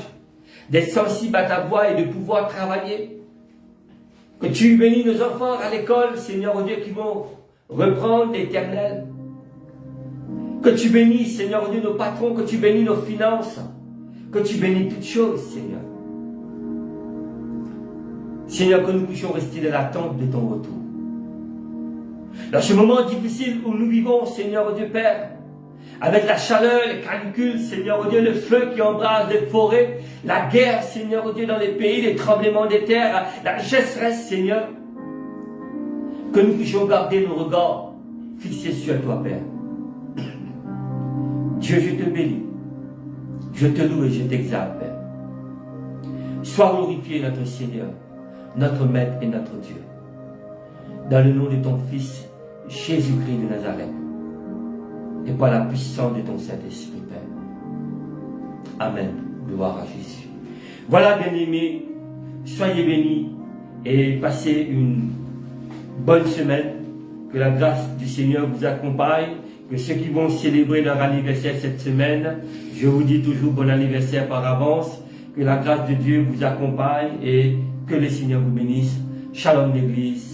Speaker 3: d'être sensible à ta voix et de pouvoir travailler. Que tu bénis nos enfants à l'école, Seigneur, oh Dieu, qui vont reprendre l'Éternel. Que tu bénis, Seigneur, oh Dieu, nos patrons, que tu bénis nos finances, que tu bénis toutes choses, Seigneur. Seigneur, que nous puissions rester dans l'attente de ton retour. Dans ce moment difficile où nous vivons, Seigneur, oh Dieu Père, avec la chaleur, les canicules, Seigneur, oh Dieu, le feu qui embrase les forêts, la guerre, Seigneur, oh Dieu, dans les pays, les tremblements des terres, la sécheresse, Seigneur, que nous puissions garder nos regards fixés sur toi, Père. Dieu, je te bénis, je te loue et je t'exalte, Père. Sois glorifié, notre Seigneur, notre Maître et notre Dieu. Dans le nom de ton Fils, Jésus-Christ de Nazareth, et par la puissance de ton Saint-Esprit, Père. Amen. Gloire à Jésus. Voilà, bien-aimés, soyez bénis et passez une bonne semaine. Que la grâce du Seigneur vous accompagne. Que ceux qui vont célébrer leur anniversaire cette semaine, je vous dis toujours bon anniversaire par avance. Que la grâce de Dieu vous accompagne et que le Seigneur vous bénisse. Shalom l'Église.